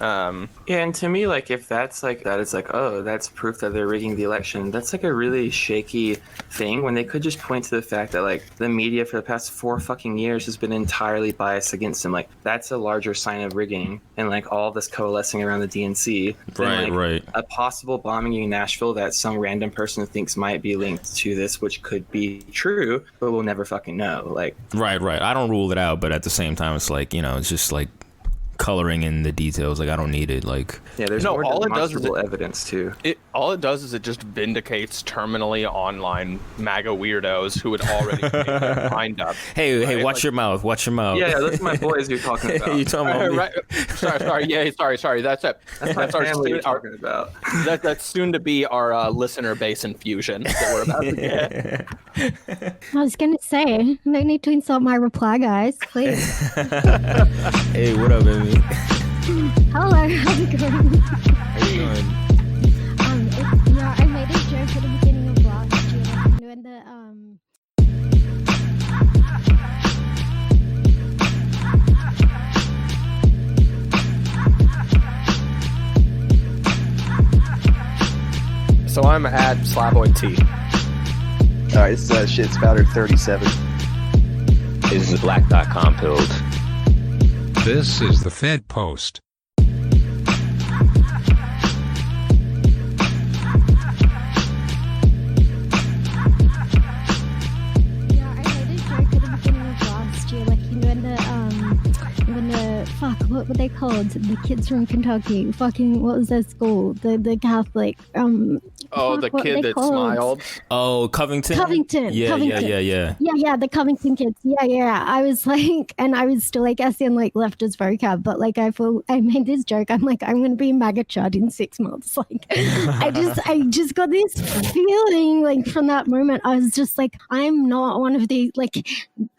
Yeah, and to me, like, if that's like that, it's like, oh, that's proof that they're rigging the election. That's like a really shaky thing when they could just point to the fact that like the media for the past 4 fucking years has been entirely biased against them. Like, that's a larger sign of rigging and like all this coalescing around the DNC than like a possible bombing in Nashville that some random person thinks might be linked to this, which could be true, but we'll never fucking know. Like, right. I don't rule it out, but at the same time, it's like, you know, it's just like coloring in the details. Like, I don't need it. Like, yeah, there's more demonstrable evidence too. All it does is it just vindicates terminally online MAGA weirdos who would already make their mind up. Hey, right? Watch your mouth. Watch your mouth. Yeah, those are my boys you're talking about. You talking about me? Right. Sorry. Yeah, sorry. That's it. That's our family you're talking about. That's soon to be our listener base infusion that we're about to get. I was gonna say, no need to insult my reply, guys. Please. Hey, what up, Aimee? Hello, how's it going? How you doing? I made a joke at the beginning of last year when the So I'm at Slavoid T. All right, this is Shit Spouter 37. This is Black.com pilled. This is the Fed Post. What were they called? The kids from Kentucky. Fucking, what was their school? The Catholic. The kid that smiled. Oh, Covington. Yeah, Covington. Yeah. The Covington kids. Yeah. I was like, and I was still like in like leftist vocab, but like I made this joke. I'm like, I'm gonna be MAGA chud in 6 months. Like, I just got this feeling like from that moment. I was just like, I'm not one of these. Like,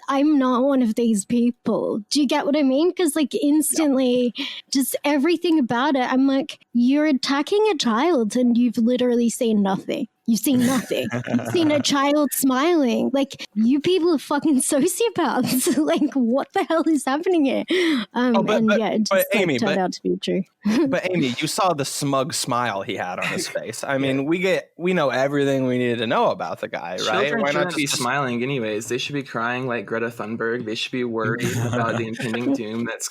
I'm not one of these people. Do you get what I mean? Because like instantly, just everything about it, I'm like, you're attacking a child and you've literally seen nothing. You've seen nothing. You've seen a child smiling. Like, you people are fucking sociopaths. Like, what the hell is happening here? It just Aimee, turned out to be true. But Aimee, you saw the smug smile he had on his face. I mean, we know everything we needed to know about the guy, right? Children shouldn't be smiling anyways. They should be crying like Greta Thunberg. They should be worried about the impending doom that's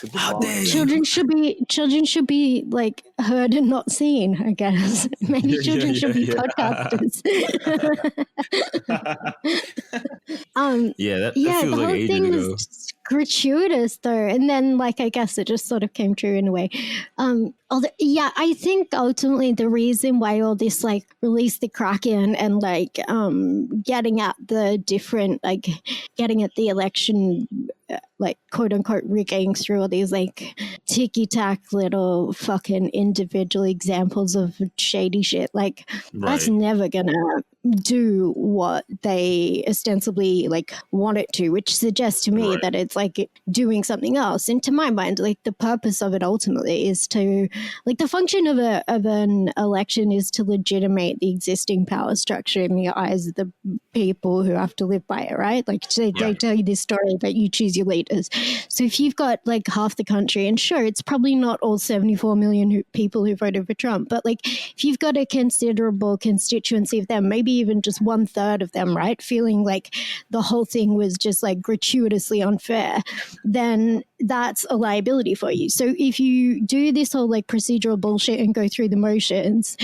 Children should be like heard and not seen, I guess. Maybe children should be podcasters. That feels like ages ago. Was gratuitous though, and then like I guess it just sort of came true in a way. I think ultimately the reason why all this like release the Kraken and like getting at the different like getting at the election like quote unquote rigging through all these like ticky-tack little fucking individual examples of shady shit, like that's never gonna do what they ostensibly like want it to, which suggests to me that it's like doing something else. And to my mind, like the purpose of it ultimately is to like the function of an election is to legitimate the existing power structure in the eyes of the people who have to live by it, right? Like they tell you this story that you choose your leaders. So if you've got like half the country, and sure, it's probably not all 74 million people who voted for Trump, but like if you've got a considerable constituency of them, maybe even just 1/3 of them, right, feeling like the whole thing was just like gratuitously unfair, then that's a liability for you. So if you do this whole like procedural bullshit and go through the motions,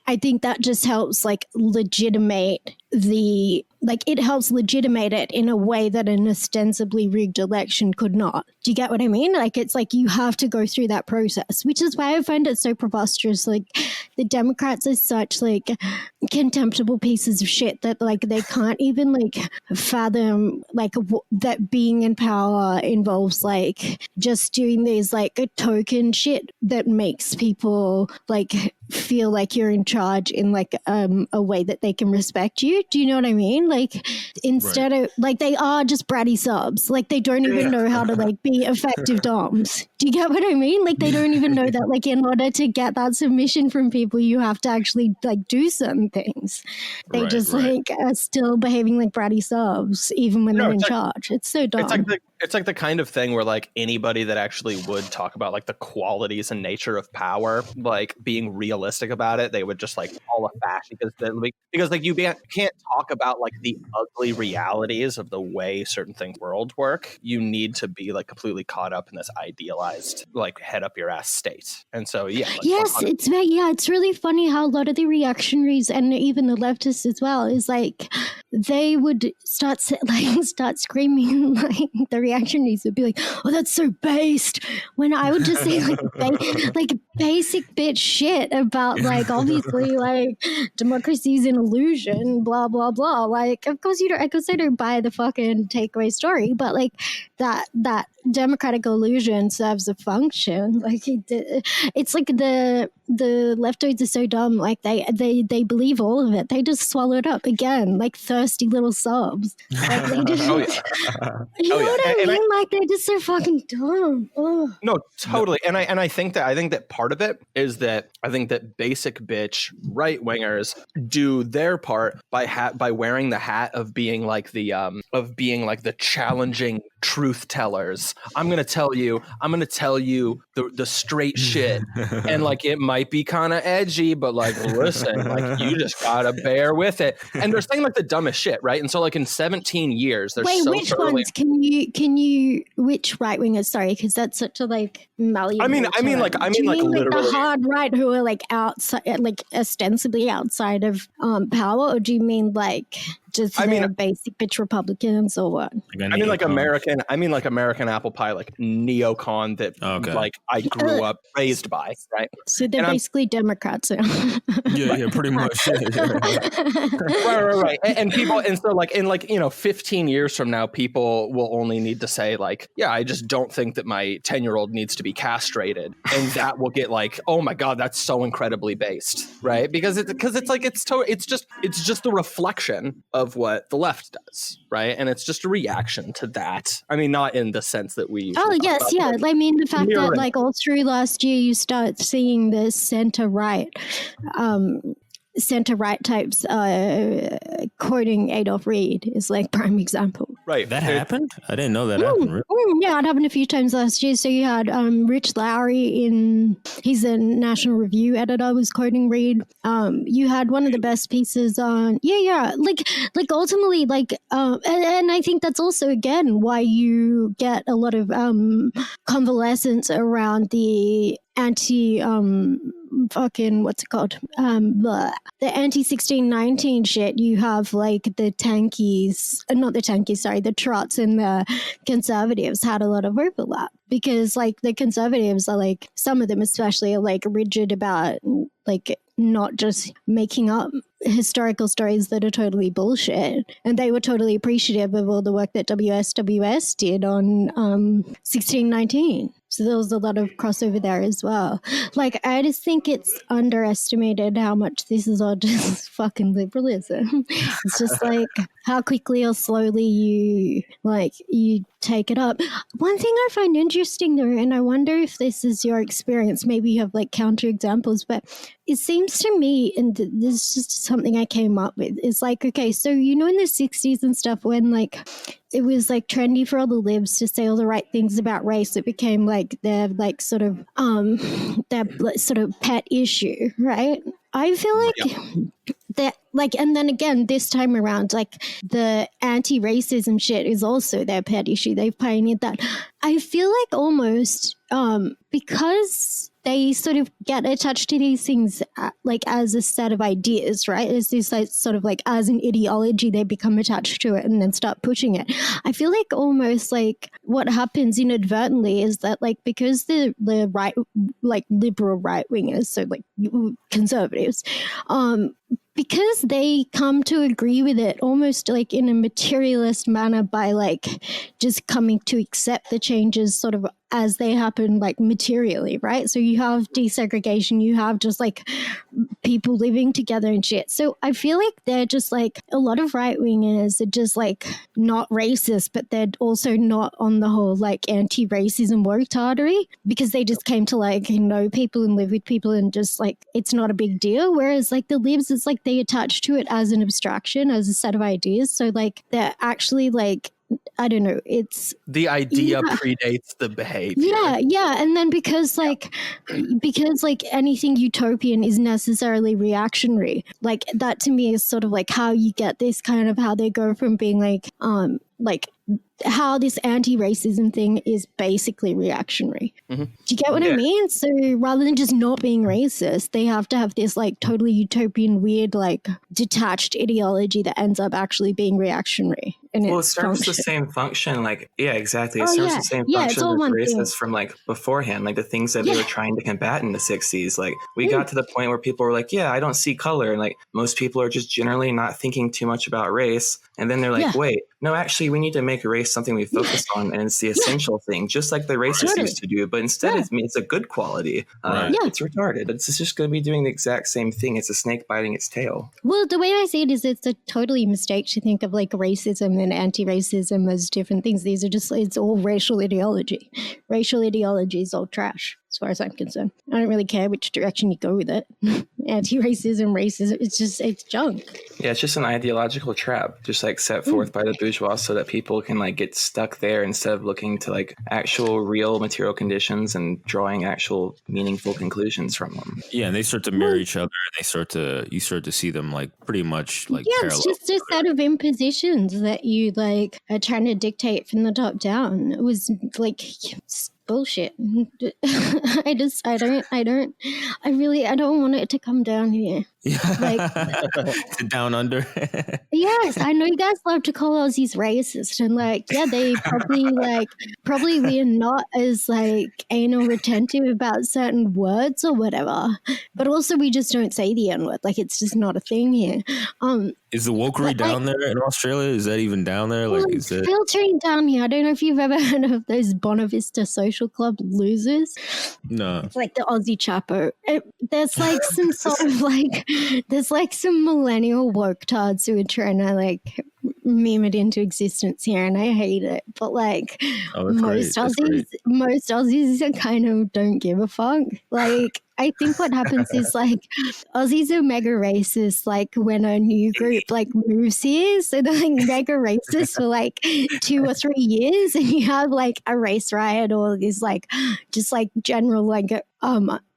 I think that just helps like legitimate it helps legitimate it in a way that an ostensibly rigged election could not. Do you get what I mean? Like, it's like you have to go through that process, which is why I find it so preposterous. Like, the Democrats are such like contemptible pieces of shit that like they can't even like fathom like that being in power involves like just doing these like a token shit that makes people like feel like you're in charge in like a way that they can respect you. Do you know what I mean? Like, instead of like they are just bratty subs, like they don't even know how to like be effective doms. Do you get what I mean? Like, they don't even know that like in order to get that submission from people you have to actually like do certain things. They like are still behaving like bratty subs even when they're in charge. It's so dumb. It's like the kind of thing where like anybody that actually would talk about like the qualities and nature of power, like being realistic about it, they would just like fall a fact because like you can't talk about like the ugly realities of the way certain things world work. You need to be like completely caught up in this idealized like head up your ass state. And so like, yes, 100%. It's really funny how a lot of the reactionaries and even the leftists as well is like they would start screaming, like the reactionaries would be like, oh, that's so based, when I would just say like basic bitch shit about like obviously like democracy is an illusion, blah blah blah. Like of course I don't buy the fucking takeaway story, but like that democratic illusion serves a function. Like it's like the leftoids are so dumb, like they believe all of it. They just swallow it up again like thirsty little subs. Like they just you know what I mean? Like they're just so fucking dumb. Oh. No, totally. And I think that part of it is that I think that basic bitch right wingers do their part by wearing the hat of being like the challenging truth tellers. I'm gonna tell you the straight shit, and like it might be kind of edgy, but like listen, like you just gotta bear with it. And they're saying like the dumbest shit, right? And so like in 17 years, there's which ones can you which right wingers? Sorry, because that's such a like malleable. I mean like literally the hard right who are like outside, like ostensibly outside of power, or do you mean like just basic bitch Republicans or what? I mean like American apple pie, like neocon that like I grew up raised by, right? So they're basically Democrats. Yeah, pretty much. Right. And people, and so like in like 15 years from now, people will only need to say like, yeah, I just don't think that my 10-year-old needs to be castrated, and that will get like, oh my god, that's so incredibly based, right? Because it's just the reflection of what the left does, right? And it's just a reaction to that. I mean, not in the sense that we. Oh yes, yeah. I mean, the fact that like all through last year, you start seeing the center right types quoting Adolf Reed is like prime example. Right. That happened? I didn't know that happened. Really? Yeah, it happened a few times last year. So you had Rich Lowry he's a National Review editor, was quoting Reed. You had one of the best pieces on like ultimately like and I think that's also again why you get a lot of convalescence around the fucking what's it called? The anti-1619 shit. You have like the Trots and the Conservatives had a lot of overlap, because like the Conservatives are like, some of them especially are like rigid about like not just making up historical stories that are totally bullshit, and they were totally appreciative of all the work that WSWS did on 1619. So there was a lot of crossover there as well. Like, I just think it's underestimated how much this is all just fucking liberalism. It's just like how quickly or slowly you take it up. One thing I find interesting though, and I wonder if this is your experience, maybe you have like counter examples, but it seems to me, and this is just something I came up with, is like, okay, so in the 60s and stuff, when like it was like trendy for all the libs to say all the right things about race, it became like their like sort of pet issue, right? I feel like that, like, and then again, this time around, like the anti-racism shit is also their pet issue. They've pioneered that. I feel like almost because they sort of get attached to these things like as a set of ideas, right? It's this like, sort of like as an ideology, they become attached to it and then start pushing it. I feel like almost like what happens inadvertently is that like because the right, like liberal right wingers, so like conservatives, because they come to agree with it almost like in a materialist manner by like just coming to accept the changes sort of as they happen, like materially, right? So you have desegregation, you have just like people living together and shit. So I feel like they're just like, a lot of right wingers are just like not racist, but they're also not on the whole like anti-racism woke tardery, because they just came to like know people and live with people and just like it's not a big deal. Whereas like the libs, it's like they attach to it as an abstraction, as a set of ideas. So like they're actually like I don't know. It's the idea predates the behavior. Yeah, and then because anything utopian is necessarily reactionary, like that to me is sort of like how you get this kind of how they go from being like how this anti-racism thing is basically reactionary. Do you get what I mean? So rather than just not being racist, they have to have this like totally utopian, weird, like detached ideology that ends up actually being reactionary. Well, it serves the same function. Like, yeah, exactly. It serves the same function as racists from like beforehand, like the things that they were trying to combat in the 60s. Like we got to the point where people were like, yeah, I don't see color. And like most people are just generally not thinking too much about race. And then they're like, wait, no, actually, we need to make race something we focus on. And it's the essential thing, just like the racists used to do. But instead, it's a good quality. It's retarded. It's just going to be doing the exact same thing. It's a snake biting its tail. Well, the way I see it is it's a totally mistake to think of like racism and anti-racism as different things. These are just, it's all racial ideology. Racial ideology is all trash, as far as I'm concerned. I don't really care which direction you go with it. Anti-racism, racism, it's junk. Yeah, it's just an ideological trap, just like set forth by the bourgeois so that people can like get stuck there instead of looking to like actual real material conditions and drawing actual meaningful conclusions from them. Yeah, and they start to mirror each other. And you start to see them like pretty much like parallel. It's just a set of impositions that you like are trying to dictate from the top down. It was like bullshit. I don't want it to come down here. Like down under. Yes, I know you guys love to call Aussies racist, and like, yeah, they probably we're not as like anal retentive about certain words or whatever, but also we just don't say the N-word. Like, it's just not a thing here. Is the wokery down there in Australia? Is that even down there? Like, is it filtering down here? I don't know if you've ever heard of those Bonavista Social Club losers. No, it's like the Aussie Chapo. There's like some sort of like, there's like some millennial woke tards who are trying to like meme it into existence here, and I hate it. But like most Aussies kind of don't give a fuck. Like, I think what happens is like Aussies are mega racist like when a new group like moves here, so they're like mega racist for like 2 or 3 years, and you have like a race riot or this like just like general like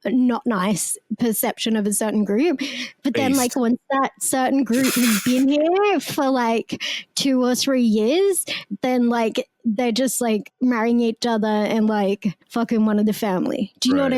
not nice perception of a certain group. But then like once that certain group has been here for like 2 or 3 years, then like they're just like marrying each other and like fucking one of the family. Do you know what I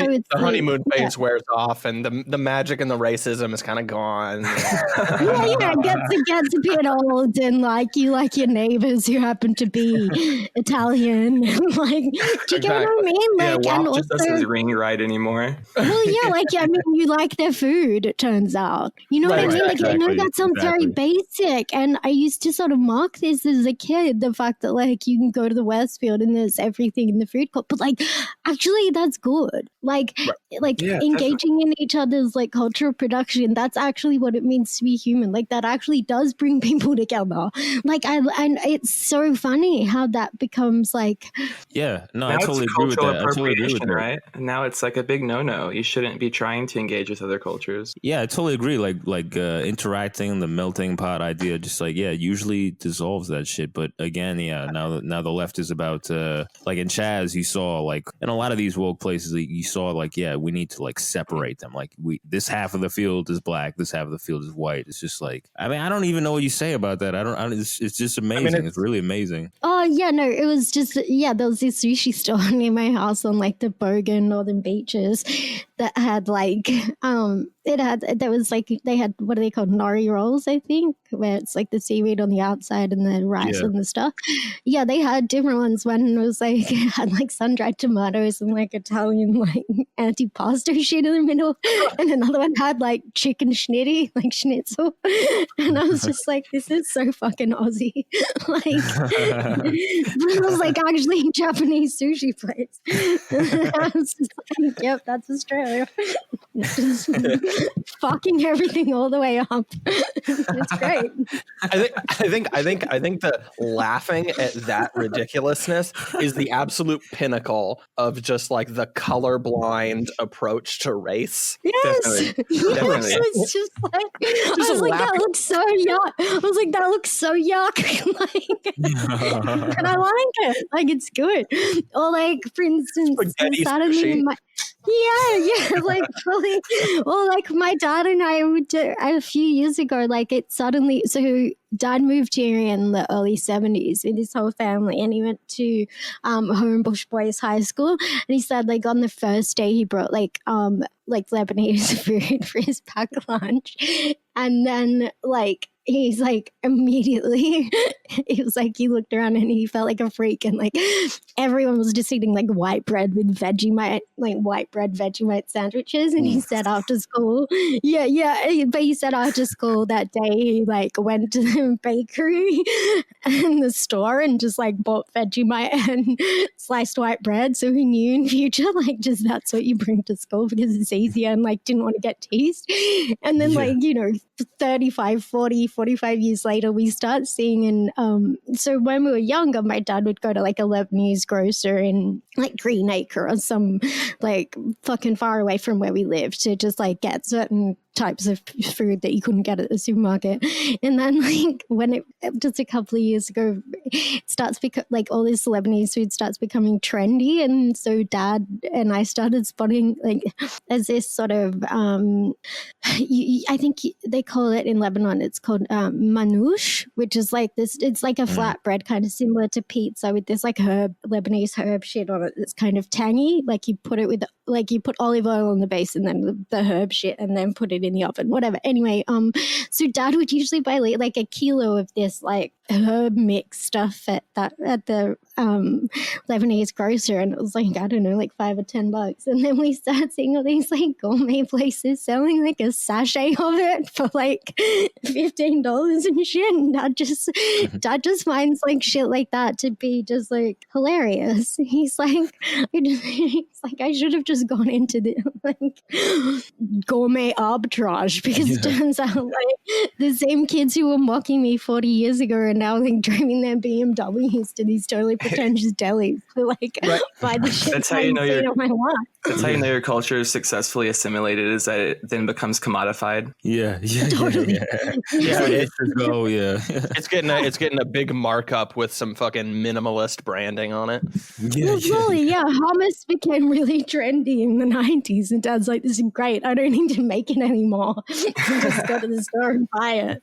mean? The honeymoon phase wears off, and the magic and the racism is kind of gone. It gets a bit old, and like you like your neighbors who happen to be Italian. Like, do you get what I mean? Like, and also just doesn't ring right anymore. Well, I mean, you like their food. It turns out, you know what I mean. Like, I know that sounds very basic, and I used to sort of mock this as a kid. The fact that like you can go to the Westfield and there's everything in the food court, but like actually that's good. Like engaging in each other's like cultural production, that's actually what it means to be human. Like, that actually does bring people together. Like, and it's so funny how that becomes like, I totally agree with that. I totally agree with that. Right? Now it's like a big no-no. You shouldn't be trying to engage with other cultures. Yeah, I totally agree. Like interacting, the melting pot idea, just like usually dissolves that shit. But again, now the left is about like in Chaz, you saw like in a lot of these woke places, you saw like we need to like separate them. Like this half of the field is black, this half of the field is white. It's just like, I mean, I don't even know what you say about that. It's just amazing. I mean, it's really amazing. Oh yeah, no, it was just there was this sushi store near my house on like the Bogan Northern Beaches that had like they had what are they called, nori rolls, I think, where it's like the seaweed on the outside and the rice and the stuff. Yeah, they had different ones. One was like had like sun-dried tomatoes and like Italian like antipasto shit in the middle, and another one had like chicken schnitty, like schnitzel. And I was just like, this is so fucking Aussie. Like, it was like actually Japanese sushi place. I was just like, yep, that's Australia. fucking everything all the way up. It's great. I think that laughing at that ridiculousness is the absolute pinnacle of just like the colorblind approach to race. Yes. Definitely. Yes. Definitely. It's just like I Just was like, that laughing. looks so yuck. I was like, that looks so yuck. Like, and I like it. Like, it's good. Or like, for instance, Spaghetti suddenly sushi. like really, or like my dad and I would do a few years ago, like it suddenly, so dad moved here in the early 70s with his whole family, and he went to Homebush Boys High School, and he said like on the first day he brought like Lebanese food for his pack lunch, and then like he's like immediately he was like, he looked around and he felt like a freak, and like everyone was just eating like white bread with Vegemite sandwiches, and he said after school but he said after school that day he like went to the bakery and the store and just like bought Vegemite and sliced white bread, so he knew in future like just that's what you bring to school because it's easier, and like didn't want to get teased. And then like, you know, 35, 40, 45 years later, we start seeing, and so when we were younger, my dad would go to like a Lebanese grocer in like Greenacre or some like fucking far away from where we lived to just like get certain types of food that you couldn't get at the supermarket. And then like when it just a couple of years ago, it starts like all this Lebanese food starts becoming trendy, and so dad and I started spotting like there's this sort of I think they call it in Lebanon, it's called manouche, which is like this, it's like a flatbread kind of similar to pizza with this like Lebanese herb shit on it that's kind of tangy, like you put it with like you put olive oil on the base and then the herb shit and then put it in the oven, whatever. Anyway, so dad would usually buy like a kilo of this like herb mix stuff at the Lebanese grocer, and it was like, I don't know, like $5 or $10. And then we started seeing all these like gourmet places selling like a sachet of it for like $15 and shit, and dad just finds like shit like that to be just like hilarious. He's like I should have just gone into the like gourmet arbitrage, because it turns out like the same kids who were mocking me 40 years ago are now like driving their BMWs to these totally pretentious delis to like buy the shit. That's how you know that's how you know your culture is successfully assimilated, is that it then becomes commodified. Totally. It's getting a big markup with some fucking minimalist branding on it. Hummus became really trendy in the 90s, and dad's like, this is great, I don't need to make it anymore. I just go to the store and buy it.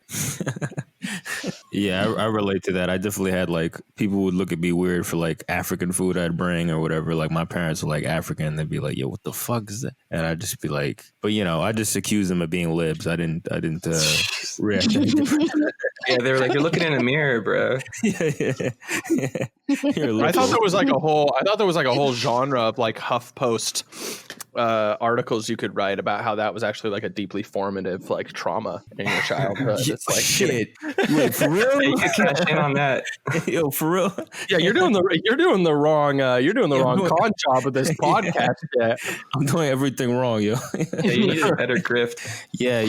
Yeah, I relate to that. I definitely had like people would look at me weird for like African food I'd bring or whatever. Like my parents were like African, they'd be like, "Yo, what the fuck is that?" And I'd just be like, but you know, I just accused them of being libs. I didn't react. Yeah, they were like, "You're looking in a mirror, bro." Yeah. I thought there was like a whole genre of like HuffPost articles you could write about how that was actually like a deeply formative like trauma in your childhood. It's like shit. Wait, for real? Yeah, you could cash in on that. Yo, for real? Yeah, you're doing the wrong con job of this podcast. Yeah. I'm doing everything wrong, yo. Yeah, you need a better grift. Yeah.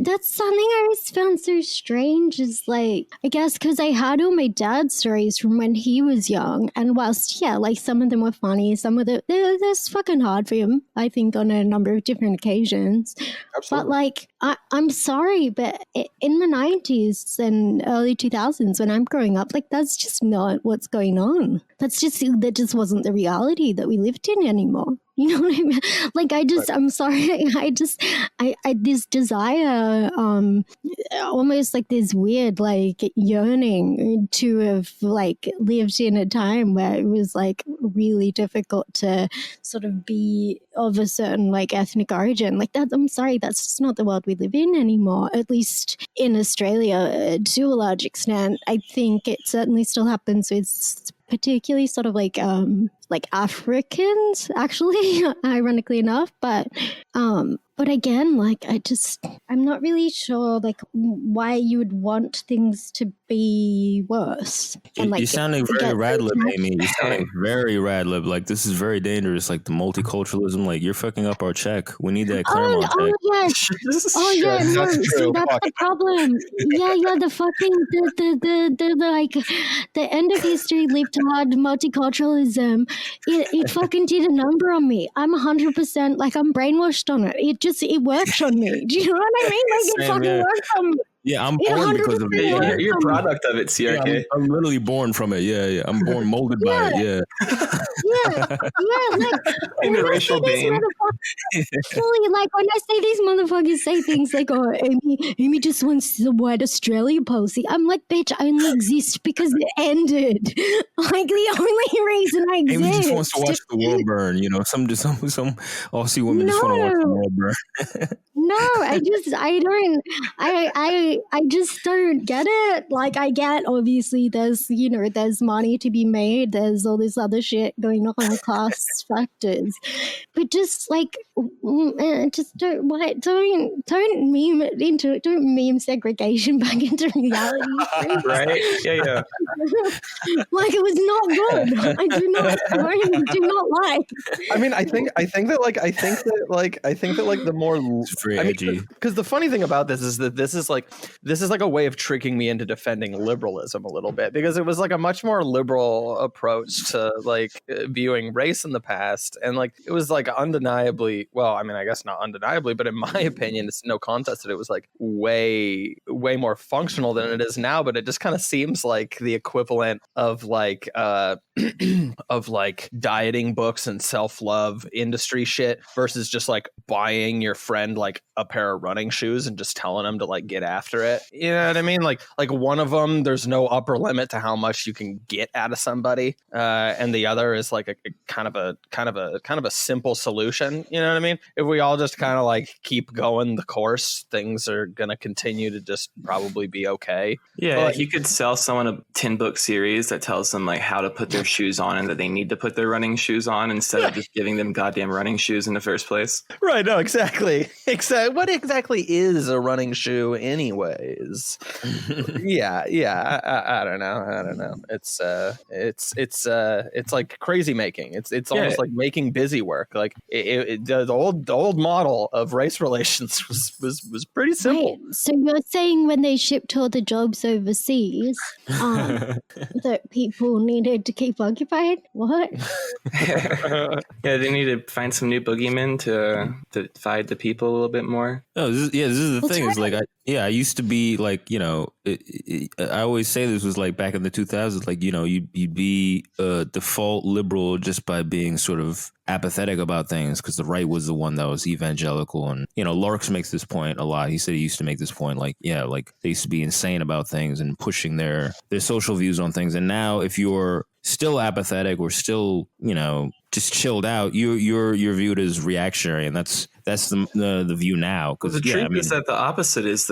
That's something I always found so strange, is like, I guess because I had all my dad's stories from when he was young, and whilst like some of them were funny, some of them that's fucking hard for him, I think, on a number of different occasions. Absolutely. But like I'm sorry, but in the 90s and early 2000s when I'm growing up, like that's just not what's going on. That just wasn't the reality that we lived in anymore. You know what I mean? Like, I'm sorry. I this desire, almost like this weird, like, yearning to have, like, lived in a time where it was, like, really difficult to sort of be of a certain, like, ethnic origin. Like, I'm sorry, that's just not the world we live in anymore, at least in Australia, to a large extent. I think it certainly still happens with particularly sort of like Africans, actually, ironically enough, but But again, like, I'm not really sure, like, why you would want things to be worse. And, like, You're sounding very get rad-lib, those Amy. You're sounding very rad-lib. Like, this is very dangerous. Like, the multiculturalism, like, you're fucking up our check. We need that Claremont check. Oh yeah, no, That's see, true. that's Fuck. the problem. Yeah, the fucking the like the end of history libtard multiculturalism. It fucking did a number on me. I'm 100% like I'm brainwashed on it. It worked on me. Do you know what I mean? Like it Same, fucking yeah. worked on me. Yeah, I'm It born because of 100% it. worked. You're a product of it, Yeah, CRK. I'm literally born from it. Yeah. I'm born molded by it. Yeah. Yeah, like Interracial Bane. fully, like when I say these motherfuckers say things like, "Oh, Amy just wants the white Australia policy." I'm like, bitch, I only exist because it ended. Like the only reason I exist. Amy just wants to watch the world burn. You know, some Aussie women just want to watch the world burn. No, I just don't get it. Like, I get, obviously, there's money to be made. There's all this other shit going on, class factors. But just, like, just don't meme segregation back into reality. Right? Yeah. Like, it was not good. I do not like. I mean, I think that the more It's very edgy. because the funny thing about this is that this is like a way of tricking me into defending liberalism a little bit, because it was like a much more liberal approach to like viewing race in the past, and like it was like undeniably, well, I mean, I guess not undeniably, but in my opinion, it's no contest that it was like way more functional than it is now. But it just kind of seems like the equivalent of like of like dieting books and self-love industry shit versus just like buying your friend like a pair of running shoes and just telling them to like get after it. You know what I mean? Like one of them, there's no upper limit to how much you can get out of somebody, and the other is like a kind of a simple solution. You know what I mean? If we all just kind of like keep going the course, things are gonna continue to just probably be okay. Yeah, But, you could sell someone a 10-book series that tells them like how to put their shoes on and that they need to put their running shoes on instead of just giving them goddamn running shoes in the first place. Right, no, exactly. What exactly is a running shoe anyways? Yeah, I don't know. It's like crazy making. It's almost like making busy work. Like the old model of race relations was pretty simple. Wait, so you're saying when they shipped all the jobs overseas, that people needed to keep occupied? What? Yeah, they need to find some new boogeymen to divide the people a little bit more. No, this is the thing. Is like, I used to be like, you know, I always say this was like back in the 2000s, like, you know, you'd be a default liberal just by being sort of apathetic about things because the right was the one that was evangelical. And, you know, Larks makes this point a lot. He said he used to make this point, like, yeah, like they used to be insane about things and pushing their social views on things. And now if you're still apathetic or still, you know, just chilled out, you're viewed as reactionary, and that's the view now. Because the truth is that the opposite is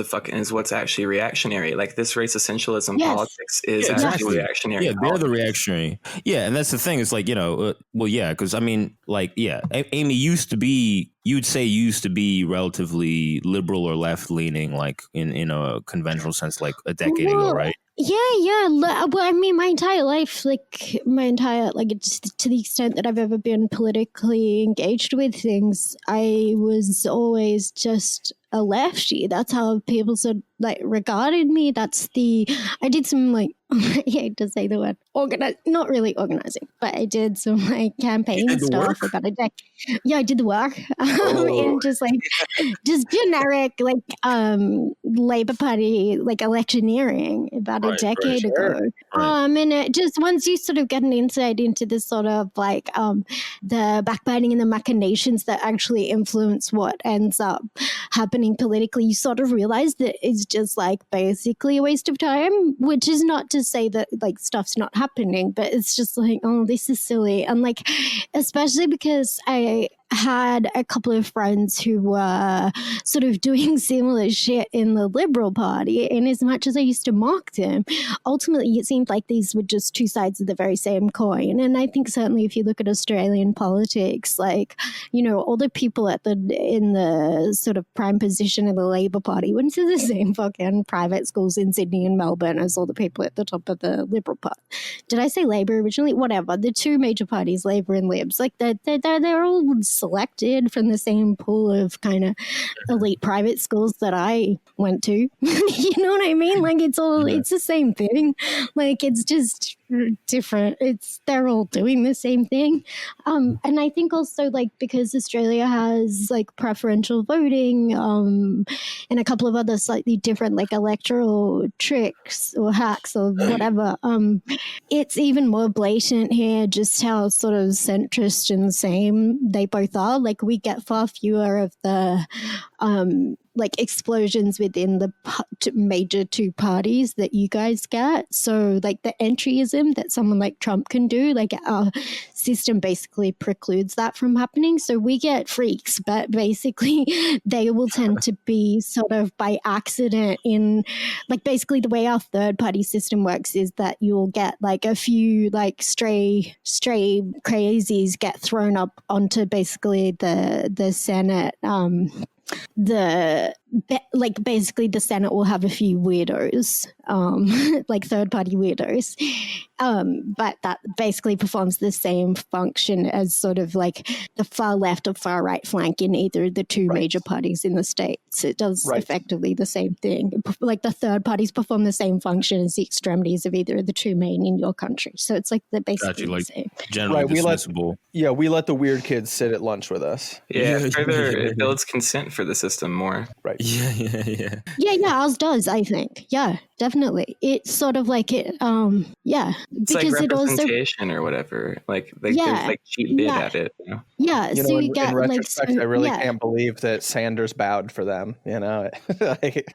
what's actually reactionary. Like this race essentialism politics is actually reactionary. Yeah, they're the reactionary. Yeah, and that's the thing. It's like, you know, because I mean, like, yeah, Amy used to be. You'd say used to be relatively liberal or left leaning, like in a conventional sense, like a decade ago, right? Yeah. Well, I mean, my entire life, it's to the extent that I've ever been politically engaged with things, I was always just a lefty. That's how people sort of like regarded me. I did some like, I hate to say the word not really organizing, but I did some like campaign stuff for about a decade. Yeah, I did the work. And just generic like Labour Party like electioneering about a decade ago. And it just, once you sort of get an insight into this sort of like the backbiting and the machinations that actually influence what ends up happening politically, you sort of realize that it's just like basically a waste of time, which is not to say that like stuff's not happening, but it's just like, oh, this is silly. And like, especially because I had a couple of friends who were sort of doing similar shit in the Liberal Party, and as much as I used to mock them, ultimately it seemed like these were just two sides of the very same coin. And I think certainly if you look at Australian politics, like, you know, all the people in the sort of prime position in the Labor Party went to the same fucking private schools in Sydney and Melbourne as all the people at the top of the Liberal Party. Did I say Labor originally? Whatever. The two major parties, Labor and Libs, like they're all selected from the same pool of kind of elite private schools that I went to. You know what I mean? Like it's the same thing. Like it's just different. They're all doing the same thing. And I think also like because Australia has like preferential voting, and a couple of other slightly different like electoral tricks or hacks or whatever, it's even more blatant here just how sort of centrist and same they both are. Like we get far fewer of the like explosions within the major two parties that you guys get. So like the entryism that someone like Trump can do, like our system basically precludes that from happening. So we get freaks, but basically they will tend to be sort of by accident in like basically the way our third party system works is that you'll get like a few like stray crazies get thrown up onto basically the Senate. Basically the Senate will have a few weirdos, like third party weirdos, but that basically performs the same function as sort of like the far left or far right flank in either of the two major parties in the states. It does effectively the same thing. Like the third parties perform the same function as the extremities of either of the two main in your country. So it's like they're basically the same. Generally dismissible. We let the weird kids sit at lunch with us. Yeah, further it builds consent for the system more. Right. Yeah, ours does, I think. Yeah, definitely. It's sort of like it, It's because like it also representation or whatever. Like there's like cheap bid at it. You know? Yeah, You so know, you get in like retrospect, I really can't believe that Sanders bowed for them. You know.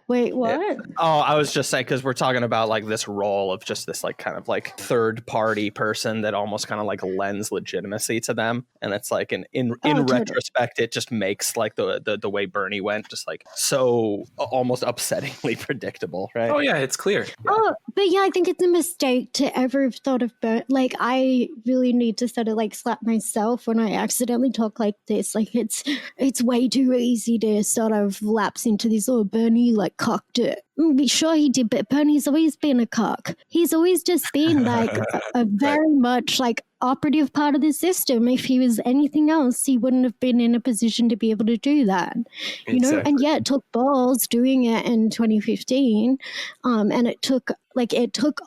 Wait, what? Yeah. Oh, I was just saying because we're talking about like this role of just this like kind of like third party person that almost kind of like lends legitimacy to them, and it's like in retrospect, it just makes like the way Bernie went just like so almost upsettingly predictable, right? Oh yeah, it's clear. Oh, but yeah, I think it's a mistake to ever have thought of Bernie. Like, I really need to sort of like slap myself when I accidentally talk like this. Like, it's way too easy to sort of lapse into this. Oh, Bernie like cocked it. Sure he did, but Bernie's always been a cock. He's always just been like a very much like operative part of the system. If he was anything else, he wouldn't have been in a position to be able to do that. You know, and yet it took balls doing it in 2015, and it took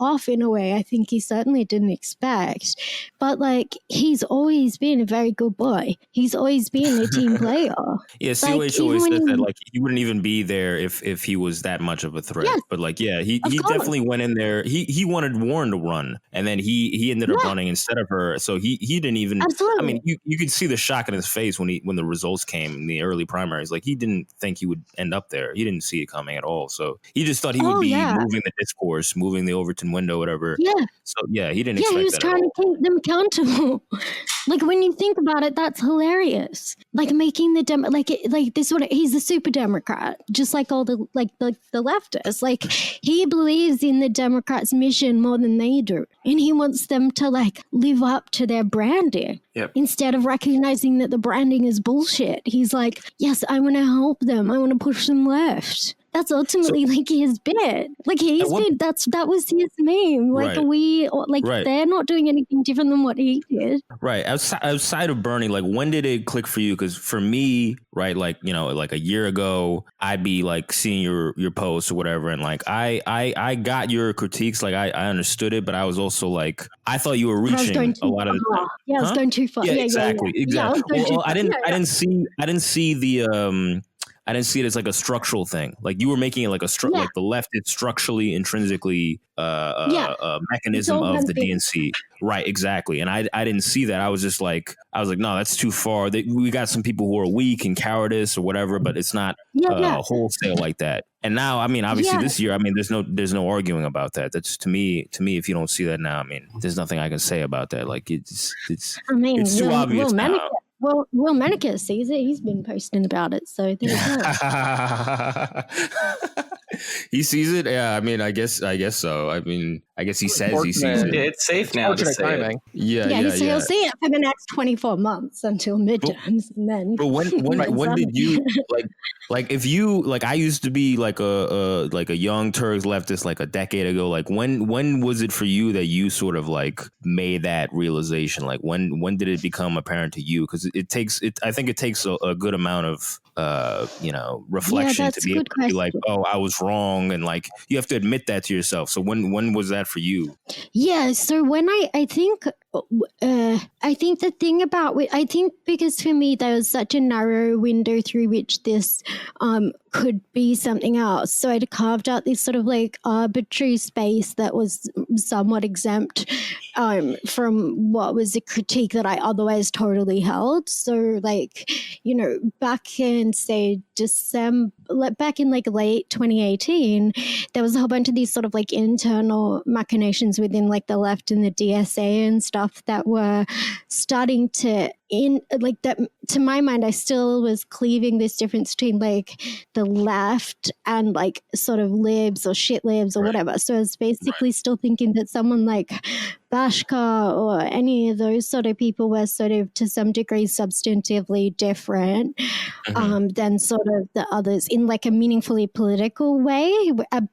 off in a way I think he certainly didn't expect. But like, he's always been a very good boy. He's always been a team player. Yeah, COH always said that like he wouldn't even be there if he was that much of a threat. Yes, but like, yeah, he definitely went in there. He wanted Warren to run, and then he ended up running instead of her. So he didn't even. Absolutely. I mean, you could see the shock in his face when the results came in the early primaries. Like, he didn't think he would end up there. He didn't see it coming at all. So he just thought he would be moving the discourse, moving the Overton window, whatever. Yeah. So yeah, he didn't. Yeah, he was trying to keep them accountable. Like, when you think about it, that's hilarious. Like, making the he's a super Democrat, just like all the leftists. Like, he believes in the Democrats' mission more than they do, and he wants them to like live up to their branding. Yep. Instead of recognizing that the branding is bullshit. He's like, yes, I want to help them. I want to push them left. That's ultimately like his bit. Like, that was his meme. Like, they're not doing anything different than what he did. Right. Outside of Bernie, like, when did it click for you? Because for me, right, like, you know, like a year ago, I'd be like seeing your posts or whatever, and like I got your critiques, like I understood it, but I was also like, I thought you were reaching a lot of the time. Yeah, I was going too far. Yeah, exactly. Well, I didn't see the I didn't see it as like a structural thing. Like, you were making it like like the left is structurally, intrinsically a mechanism of the DNC. Right, exactly. And I didn't see that. I was like, no, that's too far. We got some people who are weak and cowardice or whatever, but it's not wholesale like that. And now, I mean, obviously this year, I mean, there's no arguing about that. That's to me, if you don't see that now, I mean, there's nothing I can say about that. Like, it's too obvious now. Well, Manicus sees it. He's been posting about it. So there you go. He sees it. Yeah, I mean, I guess so. I mean, I guess he says he sees Unfortunate. it. It's safe now to Fortunate say timing. Yeah, Yeah, yeah, so yeah. he'll see it for the next 24 months until midterms, and then. But when did you like if you like I used to be like a young Turks leftist like a decade ago, like when was it for you that you sort of like made that realization? Like when did it become apparent to you? Because I think it takes a good amount of reflection to that's a be able good to be like, question. oh, I was wrong, and like you have to admit that to yourself. So when was that for you? Yeah, so when I think the thing about I think because for me there was such a narrow window through which this could be something else. So I'd carved out this sort of like arbitrary space that was somewhat exempt from what was a critique that I otherwise totally held. So like, back in say back in like late 2018, there was a whole bunch of these sort of like internal machinations within like the left and the DSA and stuff that were starting to to my mind, I still was cleaving this difference between like the left and like sort of libs or shit libs or whatever. So I was basically still thinking that someone like Bashkar or any of those sort of people were sort of to some degree substantively different than sort of the others in like a meaningfully political way,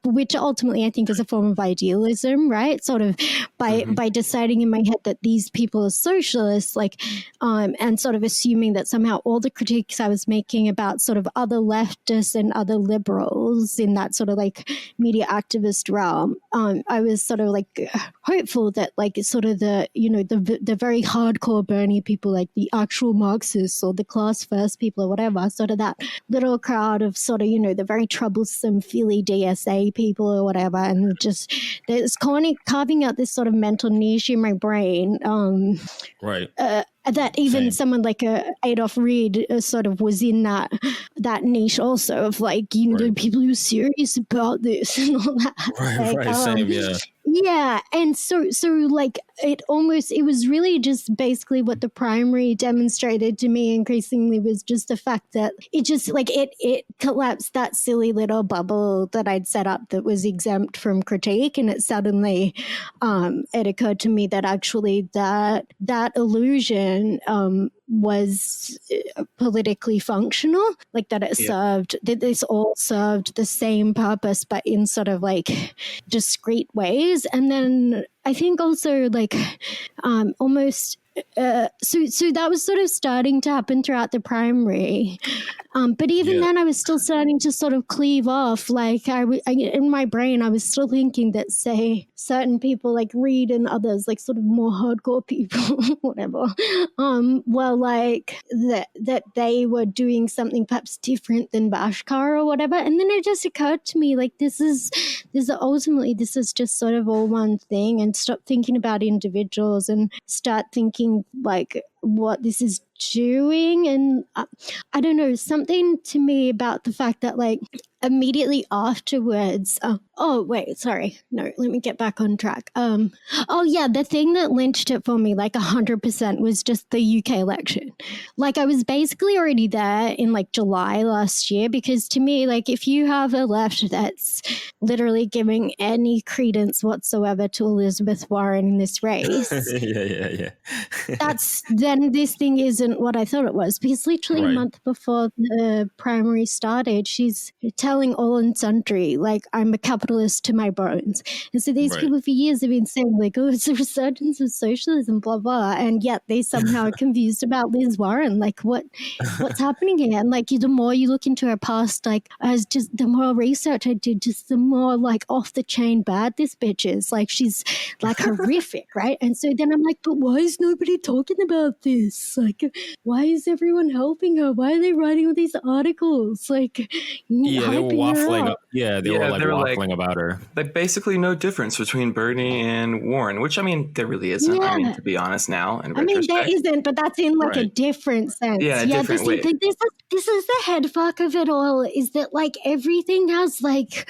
which ultimately I think is a form of idealism, right? Sort of by deciding in my head that these people are socialists, like and sort of assuming that somehow all the critiques I was making about sort of other leftists and other liberals in that sort of like media activist realm, I was sort of like hopeful that like sort of the the very hardcore Bernie people, like the actual Marxists or the class first people or whatever, sort of that little crowd of sort of the very troublesome Philly DSA people or whatever, and just there's carving out this sort of mental niche in my brain. That even someone like Adolf Reed sort of was in that niche also of like the people who are serious about this and all that. Same, yeah. Yeah, and so like it was really just basically what the primary demonstrated to me increasingly was just the fact that it just like it collapsed that silly little bubble that I'd set up that was exempt from critique, and it suddenly it occurred to me that actually that illusion was politically functional, like that it served, that this all served the same purpose but in sort of like discrete ways. And then I think also like almost so that was sort of starting to happen throughout the primary. But even then I was still starting to sort of cleave off. Like I in my brain, I was still thinking that, say, certain people like Reed and others, like sort of more hardcore people, whatever, were like that they were doing something perhaps different than Bashkar or whatever. And then it just occurred to me, like, this is ultimately, this is just sort of all one thing, and stop thinking about individuals and start thinking like what this is doing. And I don't know, something to me about the fact that like immediately afterwards, let me get back on track. The thing that lynched it for me like 100% was just the UK election. Like I was basically already there in like July last year, because to me, like if you have a left that's literally giving any credence whatsoever to Elizabeth Warren in this race, then this thing isn't what I thought it was, because literally a month before the primary started, she's telling all and sundry, like, I'm a capitalist to my bones. And so these people for years have been saying, like, oh, it's a resurgence of socialism, blah, blah. And yet they somehow are confused about Liz Warren. Like, what's happening here? And, like, the more you look into her past, like, as just the more research I did, just the more, like, off the chain bad this bitch is. Like, she's, like, horrific, right? And so then I'm like, but why is nobody talking about this? Like, why is everyone helping her? Why are they writing all these articles? Like, they were hyping her waffling. up. They were like waffling about her. Like basically no difference between Bernie and Warren, which I mean there really isn't. Yeah. I mean, to be honest, now in I mean, retrospect. there isn't, but that's in like a Right. different sense. Yeah, a different way. This is the head fuck of it all, is that like everything has like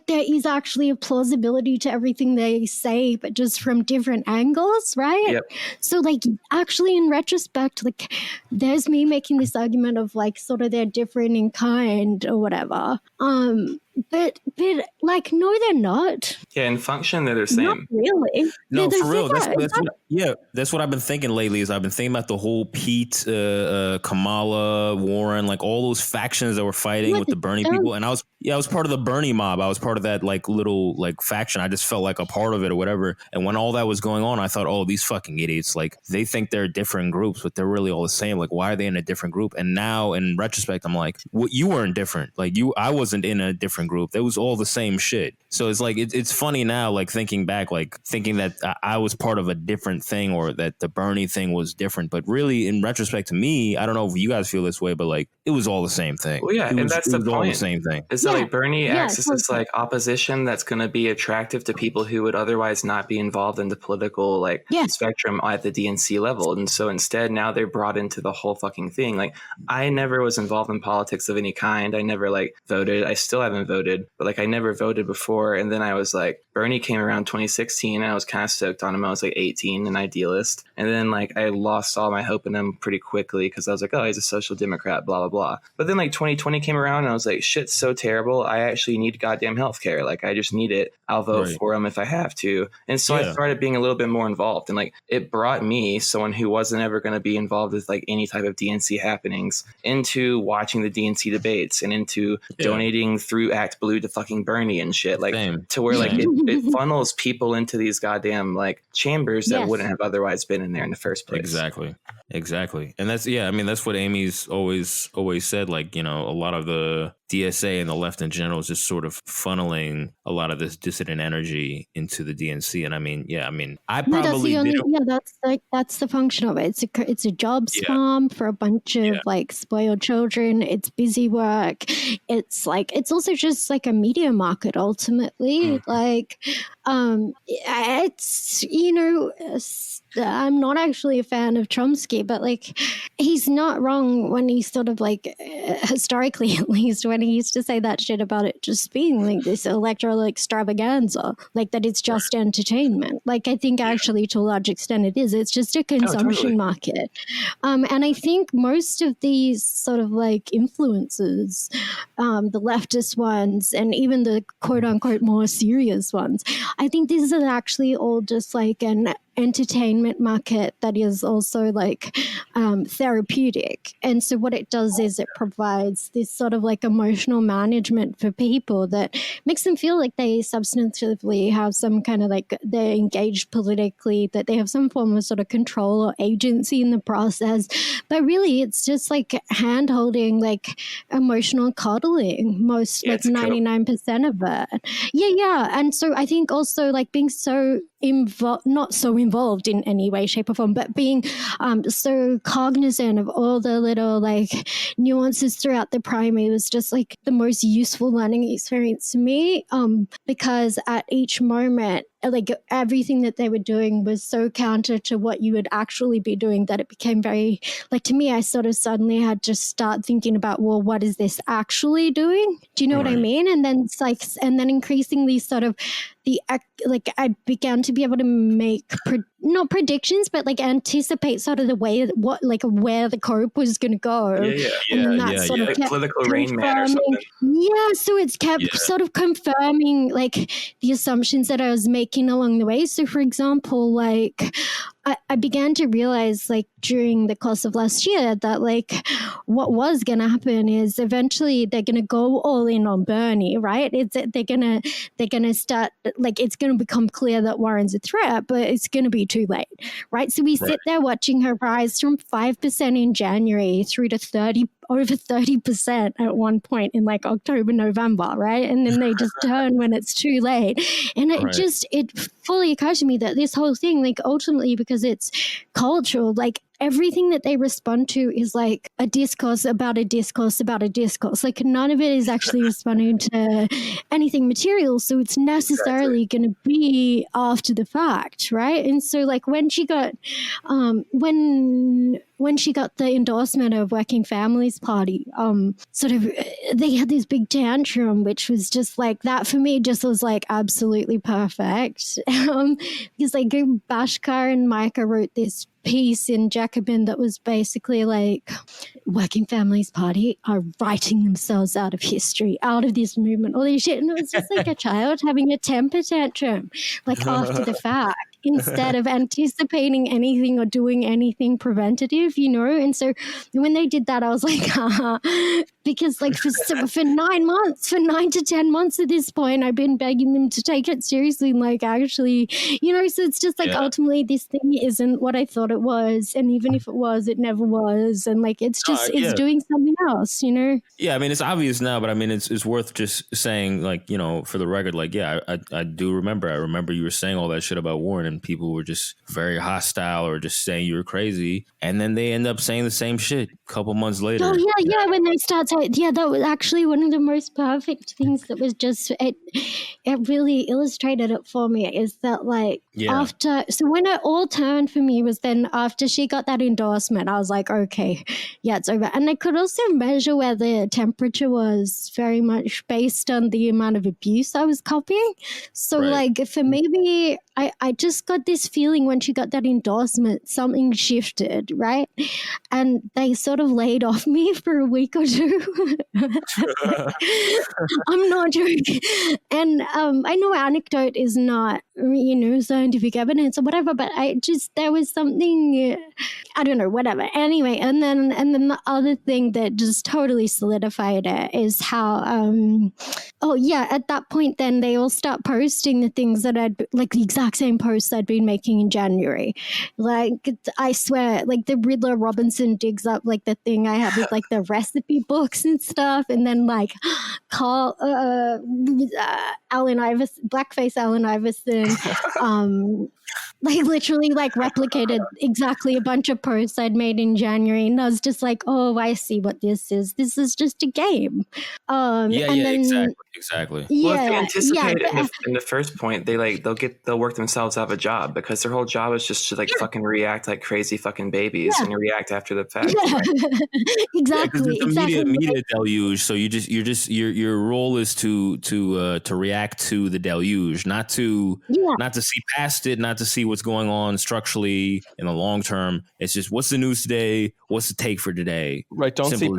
there is actually a plausibility to everything they say, but just from different angles, right? Yep. So like actually in retrospect, like there's me making this argument of like sort of they're different in kind or whatever. But like no, they're not. Yeah, in function they're the Not same. really. No, They're for real. different. That's what I've been thinking lately. Is I've been thinking about the whole Pete, Kamala, Warren, like all those factions that were fighting with the Bernie people. And I was part of the Bernie mob. I was part of that like little like faction. I just felt like a part of it or whatever. And when all that was going on, I thought, oh, these fucking idiots, like they think they're different groups, but they're really all the same. Like, why are they in a different group? And now in retrospect, I'm like, well, you weren't different. Like I wasn't in a different group. That was all the same shit. So it's like it's funny now, like thinking back, like thinking that I was part of a different thing or that the Bernie thing was different. But really, in retrospect, to me, I don't know if you guys feel this way, but like it was all the same thing. Well, yeah, and that's the all the point. same thing. Is that like Bernie acts as this like opposition that's going to be attractive to people who would otherwise not be involved in the political like spectrum at the DNC level, and so instead now they're brought into the whole fucking thing. Like I never was involved in politics of any kind. I never like voted. I still haven't voted, but like I never voted before. And then I was like, Bernie came around 2016, and I was kind of stoked on him. I was like 18, an idealist, and then like I lost all my hope in him pretty quickly because I was like, oh, he's a social democrat, blah blah blah. But then like 2020 came around, and I was like, shit's so terrible. I actually need goddamn healthcare. Like I just need it. I'll vote for him if I have to. And so I started being a little bit more involved, and like it brought me, someone who wasn't ever going to be involved with like any type of DNC happenings, into watching the DNC debates and into donating through Act Blue to fucking Bernie and shit, like to where like it funnels people into these goddamn like chambers that wouldn't have otherwise been in there in the first place. Exactly. And that's I mean that's what Aimee's always said, like, you know, a lot of the DSA and the left in general is just sort of funneling a lot of this dissident energy into the DNC. And I mean, I probably that's the function of it. It's a job farm for a bunch of like spoiled children. It's busy work. It's like it's also just like a media market ultimately. Like it's, you know, I'm not actually a fan of Chomsky, but like he's not wrong when he's sort of like historically at least when he used to say that shit about it just being like this electoral extravaganza, like that it's just entertainment. Like I think actually to a large extent it is. It's just a consumption market. And I think most of these sort of like influences, the leftist ones and even the quote unquote more serious ones, I think these are actually all just like an entertainment market that is also like therapeutic. And so what it does is it provides this sort of like emotional management for people that makes them feel like they substantively have some kind of like they're engaged politically, that they have some form of sort of control or agency in the process. But really it's just like hand holding, like emotional coddling, most like 99% of it. Yeah. And so I think also like being so not so involved in any way, shape or form, but being so cognizant of all the little like nuances throughout the primary was just like the most useful learning experience to me, because at each moment like everything that they were doing was so counter to what you would actually be doing that it became very like, to me, I sort of suddenly had to start thinking about, well, what is this actually doing? Do you know what I mean? And then it's like, and then increasingly sort of like I began to be able to make not predictions, but like anticipate sort of the way what like where the cope was going to go. And then that sort of like kept political Rain Man or something. Yeah, so it's kept sort of confirming like the assumptions that I was making along the way. So for example, like I began to realize like during the course of last year that like what was going to happen is eventually they're going to go all in on Bernie, right? They're going to start like it's going to become clear that Warren's a threat, but it's going to be too late, right? So we sit there watching her rise from 5% in January through to over 30% at one point in like October, November, right? And then they just turn when it's too late. And it fully occurs to me that this whole thing, like ultimately because it's cultural, like everything that they respond to is like a discourse about a discourse about a discourse. Like none of it is actually responding to anything material. So it's necessarily going to be after the fact, right? And so like when she got, when she got the endorsement of Working Families Party, sort of they had this big tantrum, which was just like that for me just was like absolutely perfect. Because like Bashkar and Micah wrote this piece in Jacobin that was basically like Working Families Party are writing themselves out of history, out of this movement, all this shit. And it was just like a child having a temper tantrum, like after the fact, instead of anticipating anything or doing anything preventative, you know? And so when they did that, I was like, because like for 9 months, for 9 to 10 months at this point, I've been begging them to take it seriously and like actually, you know, so it's just like ultimately this thing isn't what I thought it was. And even if it was, it never was. And like, it's just, it's doing something else, you know? Yeah. I mean, it's obvious now, but I mean, it's worth just saying like, you know, for the record, like, yeah, I do remember. I remember you were saying all that shit about Warren and people were just very hostile or just saying you were crazy. And then they end up saying the same shit a couple months later. Oh, yeah. When they start saying, that was actually one of the most perfect things that was just, it really illustrated it for me is that like after, so when it all turned for me was then after she got that endorsement, I was like, okay, yeah, it's over. And I could also measure where the temperature was very much based on the amount of abuse I was copying. So like for maybe, I just got this feeling when she got that endorsement, something shifted, right? And they sort of laid off me for a week or two. I'm not joking. And I know anecdote is not, you know, scientific evidence or whatever, but there was something, I don't know, whatever. Anyway, and then the other thing that just totally solidified it is how, at that point then they all start posting the things that like the exact same posts I'd been making in January. Like, I swear, like the Riddler Robinson digs up like the thing I had with like the recipe books and stuff. And then like Allen Iverson, blackface Allen Iverson, like literally like replicated exactly a bunch of posts I'd made in January. And I was just like, oh, I see what this is. This is just a game. Exactly. Well, if they anticipate in the first point, they'll work themselves out of a job because their whole job is just to like fucking react like crazy fucking babies and react after the fact. Exactly. Media deluge. So your role is to react to the deluge, not to see past it, not to see what's going on structurally in the long term. It's just what's the news today, what's the take for today. Right. Don't see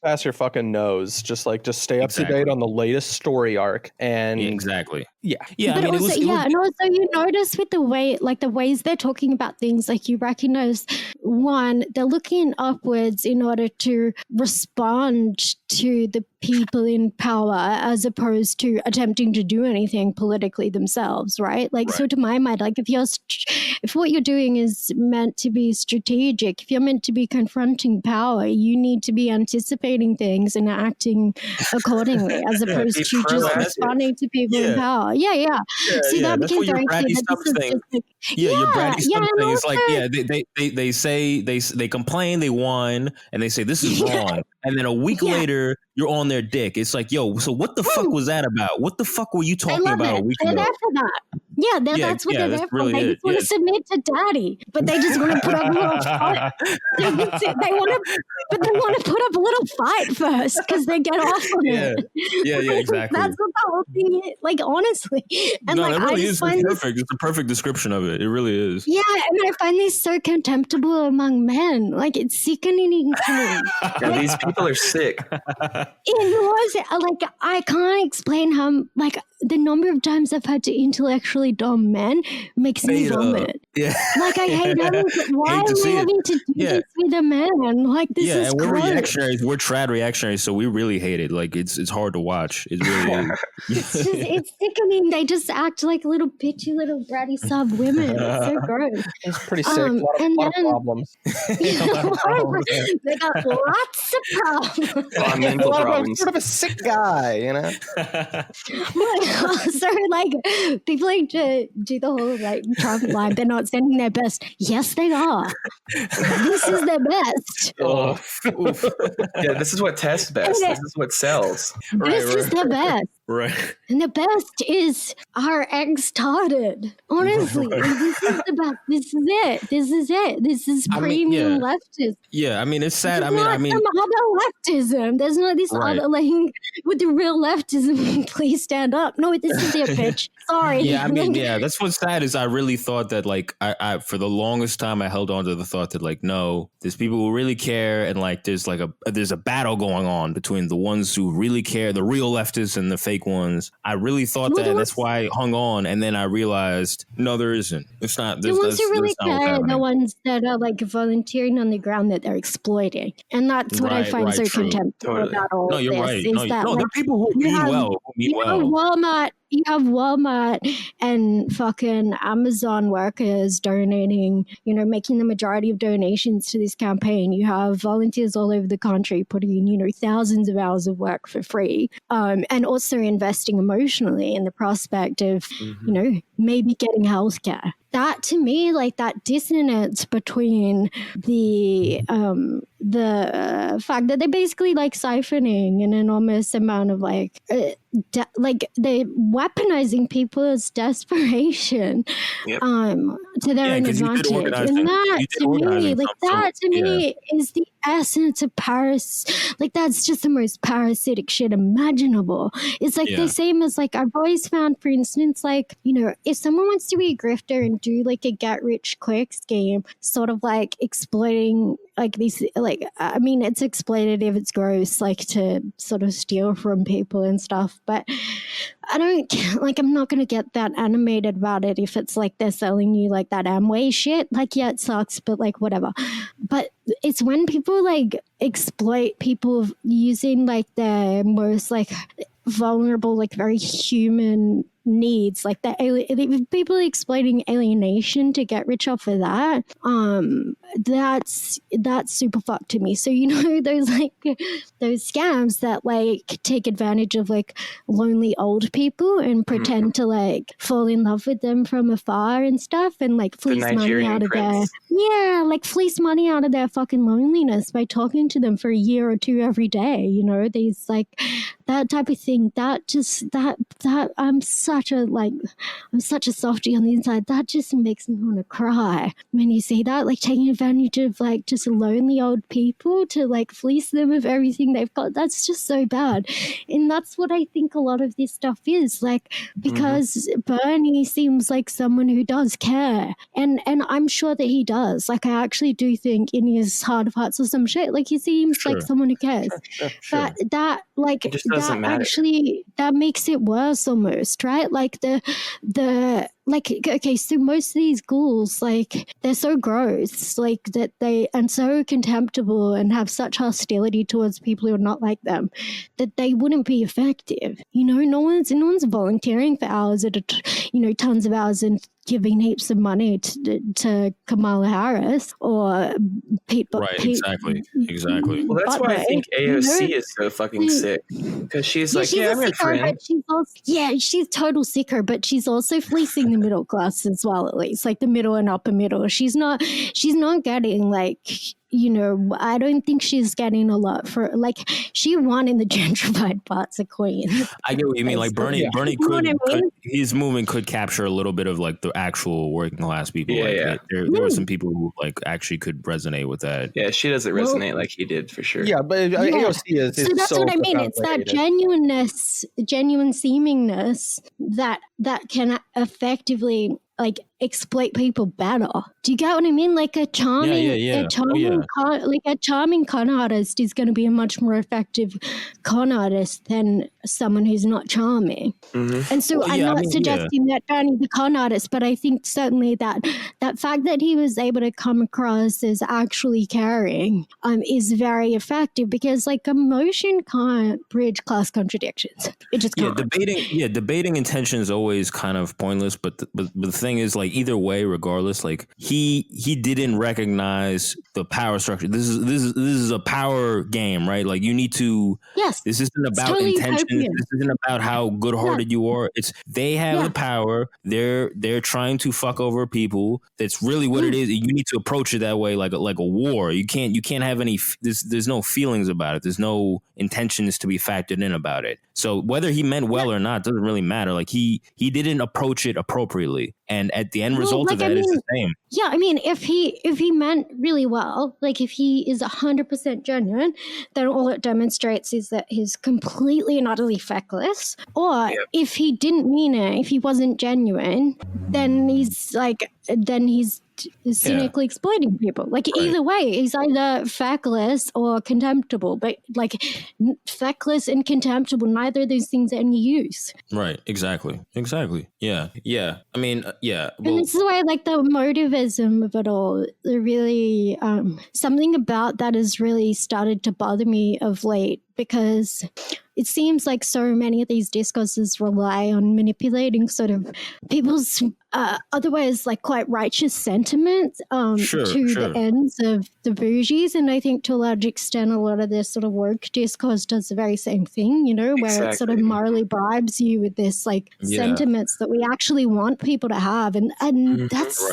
past your fucking nose. Just stay up to date on the latest story arc. And exactly. Yeah. But I mean, and also you notice with the way, like the ways they're talking about things, like you recognize one, they're looking upwards in order to respond to the people in power as opposed to attempting to do anything politically themselves, right? Like, so to my mind, like if what you're doing is meant to be strategic, if you're meant to be confronting power, you need to be anticipating things and acting accordingly as opposed to just responding to people in power. See, that became very clear. Your Bratty Stump thing is like, they say, they complain, they won, and they say this is wrong. And then a week later, you're on their dick. It's like, yo, so what the fuck was that about? What the fuck were you talking about a week ago? They're there for that. That's what they're there for. They just want to submit to daddy, but they just want to put up a little fight. They want to put up a little fight first because they get off on it. Yeah, exactly. That's what the whole thing is. Like, honestly. And no, it really is perfect. It's a perfect description of it. It really is. Yeah, and I find this so contemptible among men. Like, it's sickening to me. These people are sick. It was like, I can't explain how, like, the number of times I've had to intellectually really dumb men makes me vomit. Yeah. Like, I hate having why Hate to am see I it. having to do Yeah. this with a man? Like, this is and we're gross. reactionaries. We're trad reactionaries, so we really hate it. Like it's hard to watch. It really is. It's sickening. They just act like little bitchy little bratty sub women. It's so gross. It's pretty sick. A lot of problems. They got lots of problems. Mental problems. Sort of a sick guy, you know. So like people like to do the whole like Trump line. They're not sending their best. Yes, they are. This is their best. Oh, oof. Yeah, this is what tests best. This is what sells. This is their best. Right. And the best is our ex-tarded. Honestly, this is the best. This is it. This is it. This is premium leftism. Yeah, I mean it's sad. There's not some other leftism. There's not this other like with the real leftism. Please stand up. No, this is their pitch. Sorry. Yeah, I mean, yeah, that's what's sad is I really thought that like I for the longest time I held on to the thought that like no, there's people who really care and like there's a battle going on between the ones who really care, the real leftists and the fake ones. I really thought that, and that's why I hung on, and then I realized no, there isn't. It's not. The ones who really care are the ones that are like volunteering on the ground that they're exploiting, and that's what I find so contemptible about all No, you're this. right. Is No, that, there are people who mean well. You have Walmart and fucking Amazon workers donating, making the majority of donations to this campaign. You have volunteers all over the country putting in, thousands of hours of work for free, and also investing emotionally in the prospect of, maybe getting healthcare. That to me, like that dissonance between the fact that they're basically like siphoning an enormous amount of they're weaponizing people's desperation to their own advantage, and that to me is the essence of like that's just the most parasitic shit imaginable. It's like the same as like I've always found, for instance, like if someone wants to be a grifter and do like a get rich quick scheme, sort of like exploiting like these, like I mean it's exploitative, it's gross, like to sort of steal from people and stuff, but I don't like, I'm not gonna get that animated about it if it's like they're selling you like that Amway shit. Like it sucks, but like whatever. But it's when people like exploit people using like their most like vulnerable, like very human needs, like people exploiting alienation to get rich off of that. That's super fucked to me. So those like those scams that like take advantage of like lonely old people and pretend to like fall in love with them from afar and stuff, and like fleece money out of fleece money out of their fucking loneliness by talking to them for a year or two every day. These like that type of thing. That just that I'm such a softie on the inside. That just makes me want to cry when you see that, like taking advantage of like just lonely old people to like fleece them of everything they've got. That's just so bad. And that's what I think a lot of this stuff is like, because Bernie seems like someone who does care, and I'm sure that he does. Like I actually do think in his heart of hearts or some shit, like he seems like someone who cares. But that like it just doesn't matter. Actually that makes it worse almost, right? Like the like, okay, so most of these ghouls, like, they're so gross, like, that and so contemptible and have such hostility towards people who are not like them, that they wouldn't be effective. No one's volunteering for hours tons of hours and giving heaps of money to Kamala Harris or Pete. Right, exactly. Well, that's why I think AOC is so fucking sick, because she's like, I'm your friend. She's total sicker, but she's also fleecing the middle class as well, at least like the middle and upper middle. She's not getting like, I don't think she's getting a lot for, like, she won in the gentrified parts of Queens. I get what you mean. Like Bernie could his movement could capture a little bit of like the actual working class people. There were some people who like actually could resonate with that. Yeah, she doesn't resonate like he did for sure. Yeah, but AOC is so that's what I mean. It's that genuine seemingness that can effectively like exploit people better. Do you get what I mean? Like a charming, a charming con artist is going to be a much more effective con artist than someone who's not charming. Mm-hmm. And so I'm not suggesting that Bernie's a con artist, but I think certainly that fact that he was able to come across as actually caring is very effective, because like emotion can't bridge class contradictions. It just can't. Debating intention is always kind of pointless, but the thing is, like, either way, regardless, like he didn't recognize the power structure. This is a power game, right? Like, you need to. Yes. This isn't about totally intention. utopian. This isn't about how good-hearted you are. It's they have the power. They're trying to fuck over people. That's really what it is. You need to approach it that way, like a war. You can't have any. There's no feelings about it. There's no intentions to be factored in about it. So whether he meant well or not doesn't really matter. Like he didn't approach it appropriately, and at the end result of that is the same. Yeah, I mean, if he meant really well, like if he is 100% genuine, then all it demonstrates is that he's completely and utterly feckless. Or if he didn't mean it, if he wasn't genuine, then he's cynically exploiting people. Like either way, he's either feckless or contemptible. But like feckless and contemptible, neither of those things are any use. Right. Exactly. Yeah. I mean, yeah. Well, and this is why I like the motivism of it all. Really, something about that has really started to bother me of late, because it seems like so many of these discourses rely on manipulating sort of people's otherwise like quite righteous sentiments the ends of the bourgeois. And I think to a large extent, a lot of this sort of woke discourse does the very same thing, you know, where it sort of morally bribes you with this like sentiments that we actually want people to have. And that's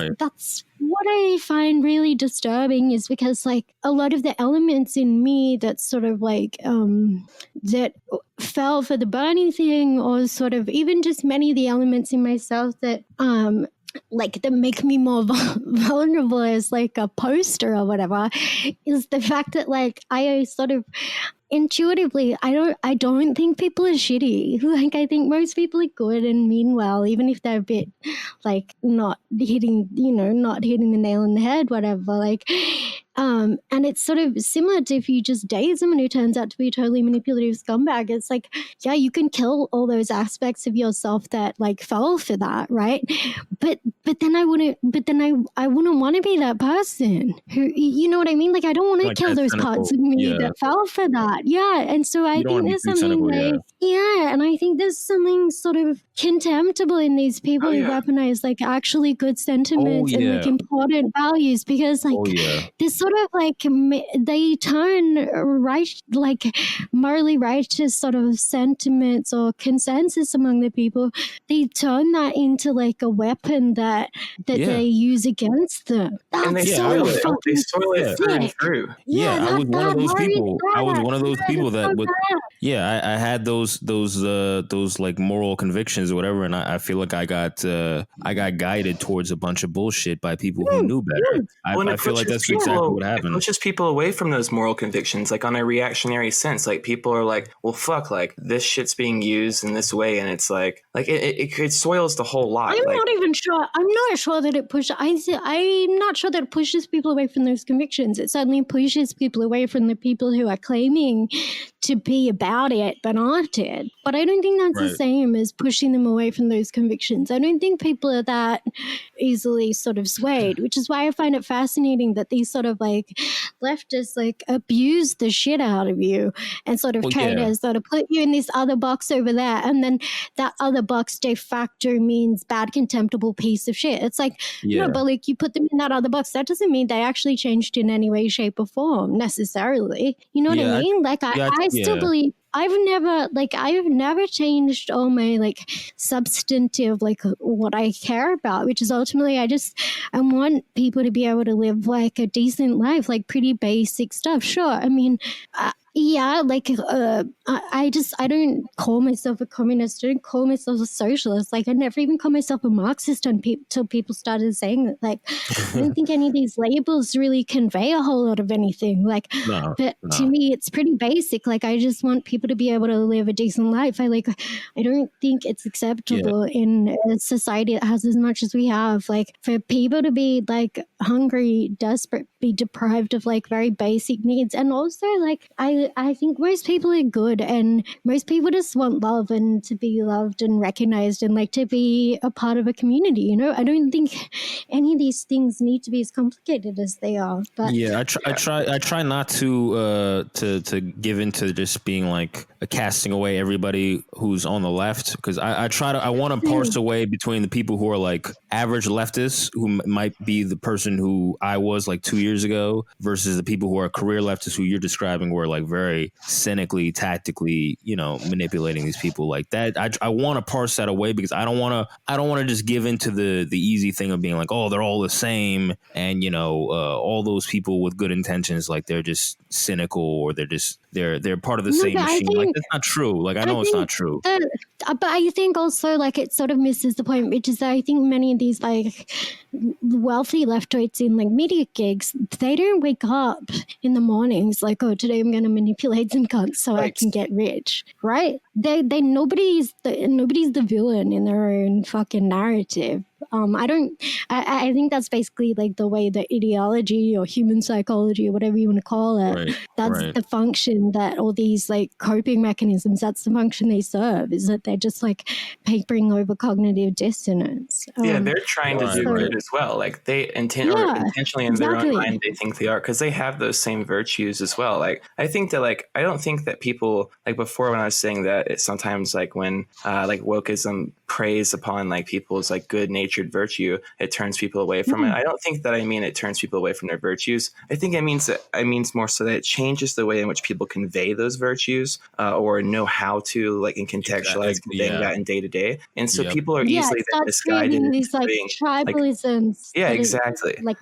what I find really disturbing, is because like a lot of the elements in me that sort of like that fell for the Bernie thing, or sort of even just many of the elements in myself that like that make me more vulnerable as like a poster or whatever, is the fact that like I sort of intuitively, I don't think people are shitty. Like I think most people are good and mean well, even if they're a bit like not hitting the nail on the head, whatever. Like, and it's sort of similar to if you just date someone who turns out to be a totally manipulative scumbag. It's like, yeah, you can kill all those aspects of yourself that like fell for that, right? But then I wouldn't want to be that person who, you know what I mean? Like I don't want to kill those parts of me that fell for that. Yeah, and so I think there's something like, and I think there's something sort of contemptible in these people who weaponize like actually good sentiments and like important values, because like this sort of like they turn like morally righteous sort of sentiments or consensus among the people, they turn that into like a weapon that they use against them. That's and they soil it through and through. I was one of those people. I was one of those people that would. Yeah, I had those like moral convictions or whatever, and I feel like I got guided towards a bunch of bullshit by people who knew better. I feel like that's exactly what happened. It pushes people away from those moral convictions, like on a reactionary sense. Like people are like, well, fuck, like this shit's being used in this way, and it's like it soils the whole lot. I'm not even sure. I'm not sure that it pushes. I'm not sure that it pushes people away from those convictions. It certainly pushes people away from the people who are claiming to be about it but aren't it. But I don't think that's the same as pushing them away from those convictions. I don't think people are that easily sort of swayed, which is why I find it fascinating that these sort of like leftists like abuse the shit out of you and sort of try to sort of put you in this other box over there, and then that other box de facto means bad, contemptible piece of shit. It's like, no, but like you put them in that other box, that doesn't mean they actually changed in any way, shape or form necessarily. You know what I mean? Like I still believe I've never changed all my like substantive like what I care about, which is ultimately I want people to be able to live like a decent life, like pretty basic stuff. Sure, I mean Yeah, like I don't call myself a communist. I don't call myself a socialist. Like I never even called myself a Marxist until people started saying that. Like I don't think any of these labels really convey a whole lot of anything. Like, but to me, it's pretty basic. Like I just want people to be able to live a decent life. I don't think it's acceptable in a society that has as much as we have. Like for people to be like hungry, desperate, be deprived of like very basic needs, and also like I think most people are good, and most people just want love and to be loved and recognized and like to be a part of a community. You know, I don't think any of these things need to be as complicated as they are. But I try not to give into just being like casting away everybody who's on the left, because I want to parse away between the people who are like average leftists who might be the person who I was like 2 years ago versus the people who are career leftists who you're describing were like very cynically, tactically, you know, manipulating these people like that. I want to parse that away because I don't want to just give into the easy thing of being like, oh, they're all the same, and you know, all those people with good intentions, like they're just cynical or they're part of the same machine. Like that's not true. Like I know it's not true. But I think also like it sort of misses the point, which is that I think many of these like wealthy leftoids in like media gigs, they don't wake up in the mornings like, oh, today I'm going to manipulate some cunts so I can get rich, right? Nobody's the villain in their own fucking narrative. I think that's basically like the way the ideology or human psychology or whatever you want to call it, that's the function that all these like coping mechanisms, that's the function they serve, is that they're just like papering over cognitive dissonance. They're trying to do good as well. Like they intentionally in their own mind, they think they are, because they have those same virtues as well. Like I think that like, I don't think that people like before when I was saying that it's sometimes like when like wokeism preys upon like people's like good natured virtue, it turns people away from it. I don't think that I mean it turns people away from their virtues. I think it means more so that it changes the way in which people convey those virtues or know how to like and contextualize conveying that in day to day. And so people are easily misguided into these like tribalisms. Like, exactly. Like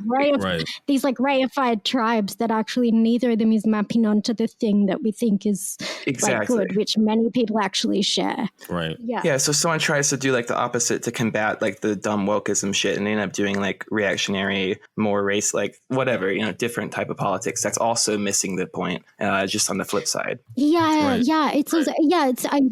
these like reified tribes that actually neither of them is mapping onto the thing that we think is like good, which many people actually share. Right. Yeah. So someone tries to do like the opposite to combat like the dumb wokeism shit, and they end up doing like reactionary, more race, like whatever, you know, different type of politics. That's also missing the point, just on the flip side. It's also,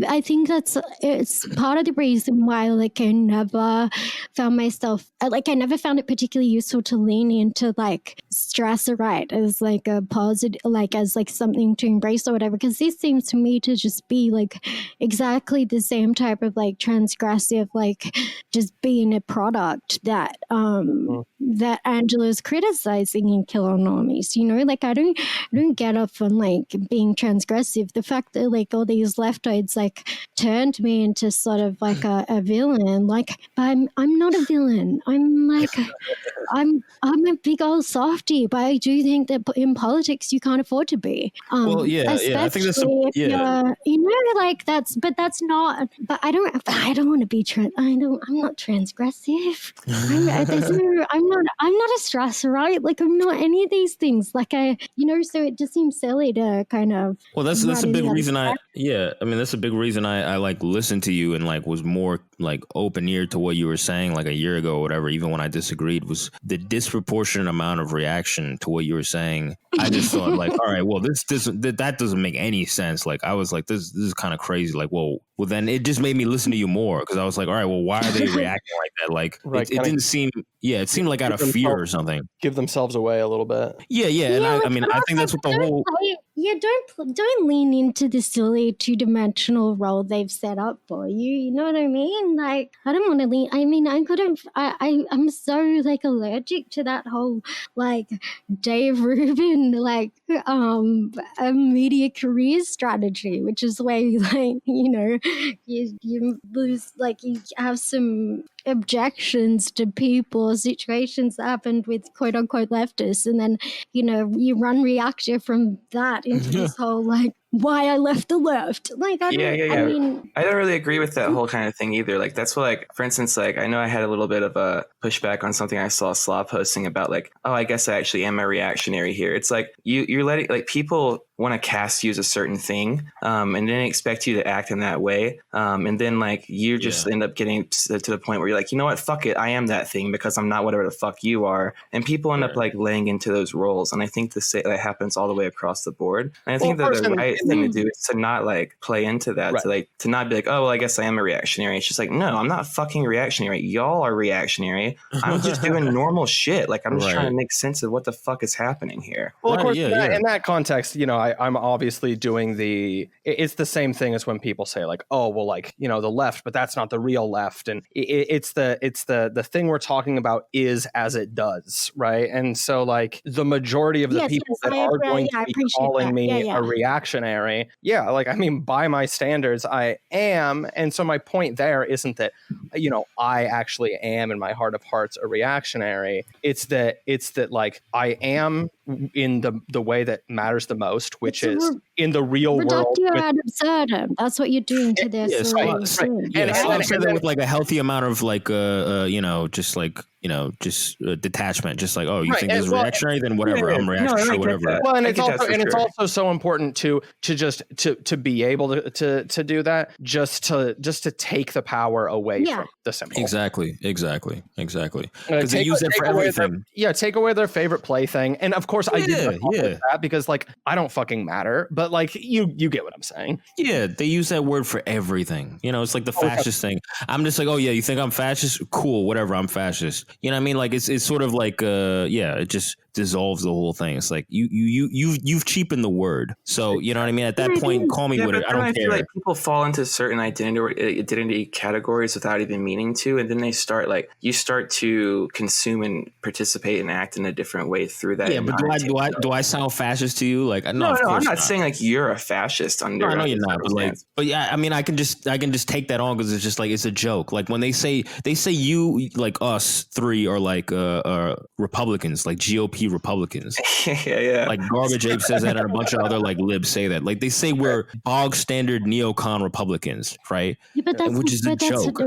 I think it's part of the reason why like I never found myself I never found it particularly useful to lean into like stress or right as like a positive, like as like something to embrace or whatever, because this seems to me to just be like exactly the same type of like transgressive, like just being a product that that Angela's criticizing in Kill All Normies. You know, like I don't get off on like being transgressive. The fact that like all these leftoids like turned me into sort of like a villain, like I'm not a villain. I'm like I'm a big old softie, but I do think that in politics you can't afford to be. I think that's you know, like that's not. But I don't want to be I'm not transgressive. I'm not a stressor, right? Like I'm not any of these things. Like so it just seems silly to kind of. Well, that's a big reason that's a big reason I like listened to you and like was more like open eared to what you were saying like a year ago or whatever, even when I disagreed, was the disproportionate amount of reaction to what you were saying. I just thought like, all right, well, that doesn't make any sense. Like I was like, this is kind of crazy. Like, well, then it just made me listen to you more, because I was like, all right, well, why are they reacting like that? Like it didn't seem, it seemed like out of fear or something. Give themselves away a little bit. And I think that's what the whole. Don't lean into the silly two-dimensional role they've set up for you. You know what I mean? Like, I don't want to lean. I mean, I'm so like allergic to that whole like Dave Rubin like a media career strategy, which is where you like you lose, like you have some objections to people or situations that happened with quote unquote leftists, and then you run reactive from that into this whole like why I left the left. Like, I mean, I don't really agree with that whole kind of thing either. Like, that's what, like, for instance, like, I know I had a little bit of a pushback on something I saw SLAV posting about, like, oh, I guess I actually am a reactionary here. It's like you're letting, like, people want to cast you as a certain thing, and then expect you to act in that way, and then like you just end up getting to the point where you're like, you know what, fuck it, I am that thing because I'm not whatever the fuck you are, and people end up like laying into those roles, and I think that happens all the way across the board. And I think that the right thing to do is to not like play into that, to not be like, oh well, I guess I am a reactionary. It's just like, no, I'm not fucking reactionary. Y'all are reactionary. I'm just doing normal shit. Like, I'm just trying to make sense of what the fuck is happening here. Well, of course, in that context, you know, I'm obviously doing it's the same thing as when people say like, oh, well, like, you know, the left, but that's not the real left. And it's the thing we're talking about is as it does, right? And so like the majority of the people that are going to be calling me a reactionary, like, I mean, by my standards, I am. And so my point there isn't that, you know, I actually am in my heart of hearts a reactionary. It's that like I am in the way that matters the most, which is in the real world. Ad absurdum. That's what you're doing to this. And with like a healthy amount of like you know, just like, you know, just detachment, just like, oh, you think this is reactionary, then whatever, I'm reactionary, whatever. Well, and it's also so important to be able to do that, just to take the power away from the symbol. Exactly. Because they use it for everything. Take away their favorite plaything, and of course I do that because like I don't fucking matter, but like you get what I'm saying. Yeah, they use that word for everything. You know, it's like the fascist thing. I'm just like, oh yeah, you think I'm fascist? Cool, whatever, I'm fascist. You know what I mean? Like it's sort of like it just dissolves the whole thing. It's like you've cheapened the word. So you know what I mean? At that point, call me with it. I don't care. Feel like people fall into certain identity categories without even meaning to, and then they start to consume and participate and act in a different way through that. Yeah, but do I sound fascist to you? Like no, I'm not saying like you're a fascist under. No, I know you're not. But yeah, I mean, I can just take that on because it's just like it's a joke. Like when they say you, like us three are like Republicans, like GOP Republicans. yeah. Like Garbage Ape says that, and a bunch of other like libs say that. Like they say we're bog standard neocon Republicans, right? Yeah, but which is a joke.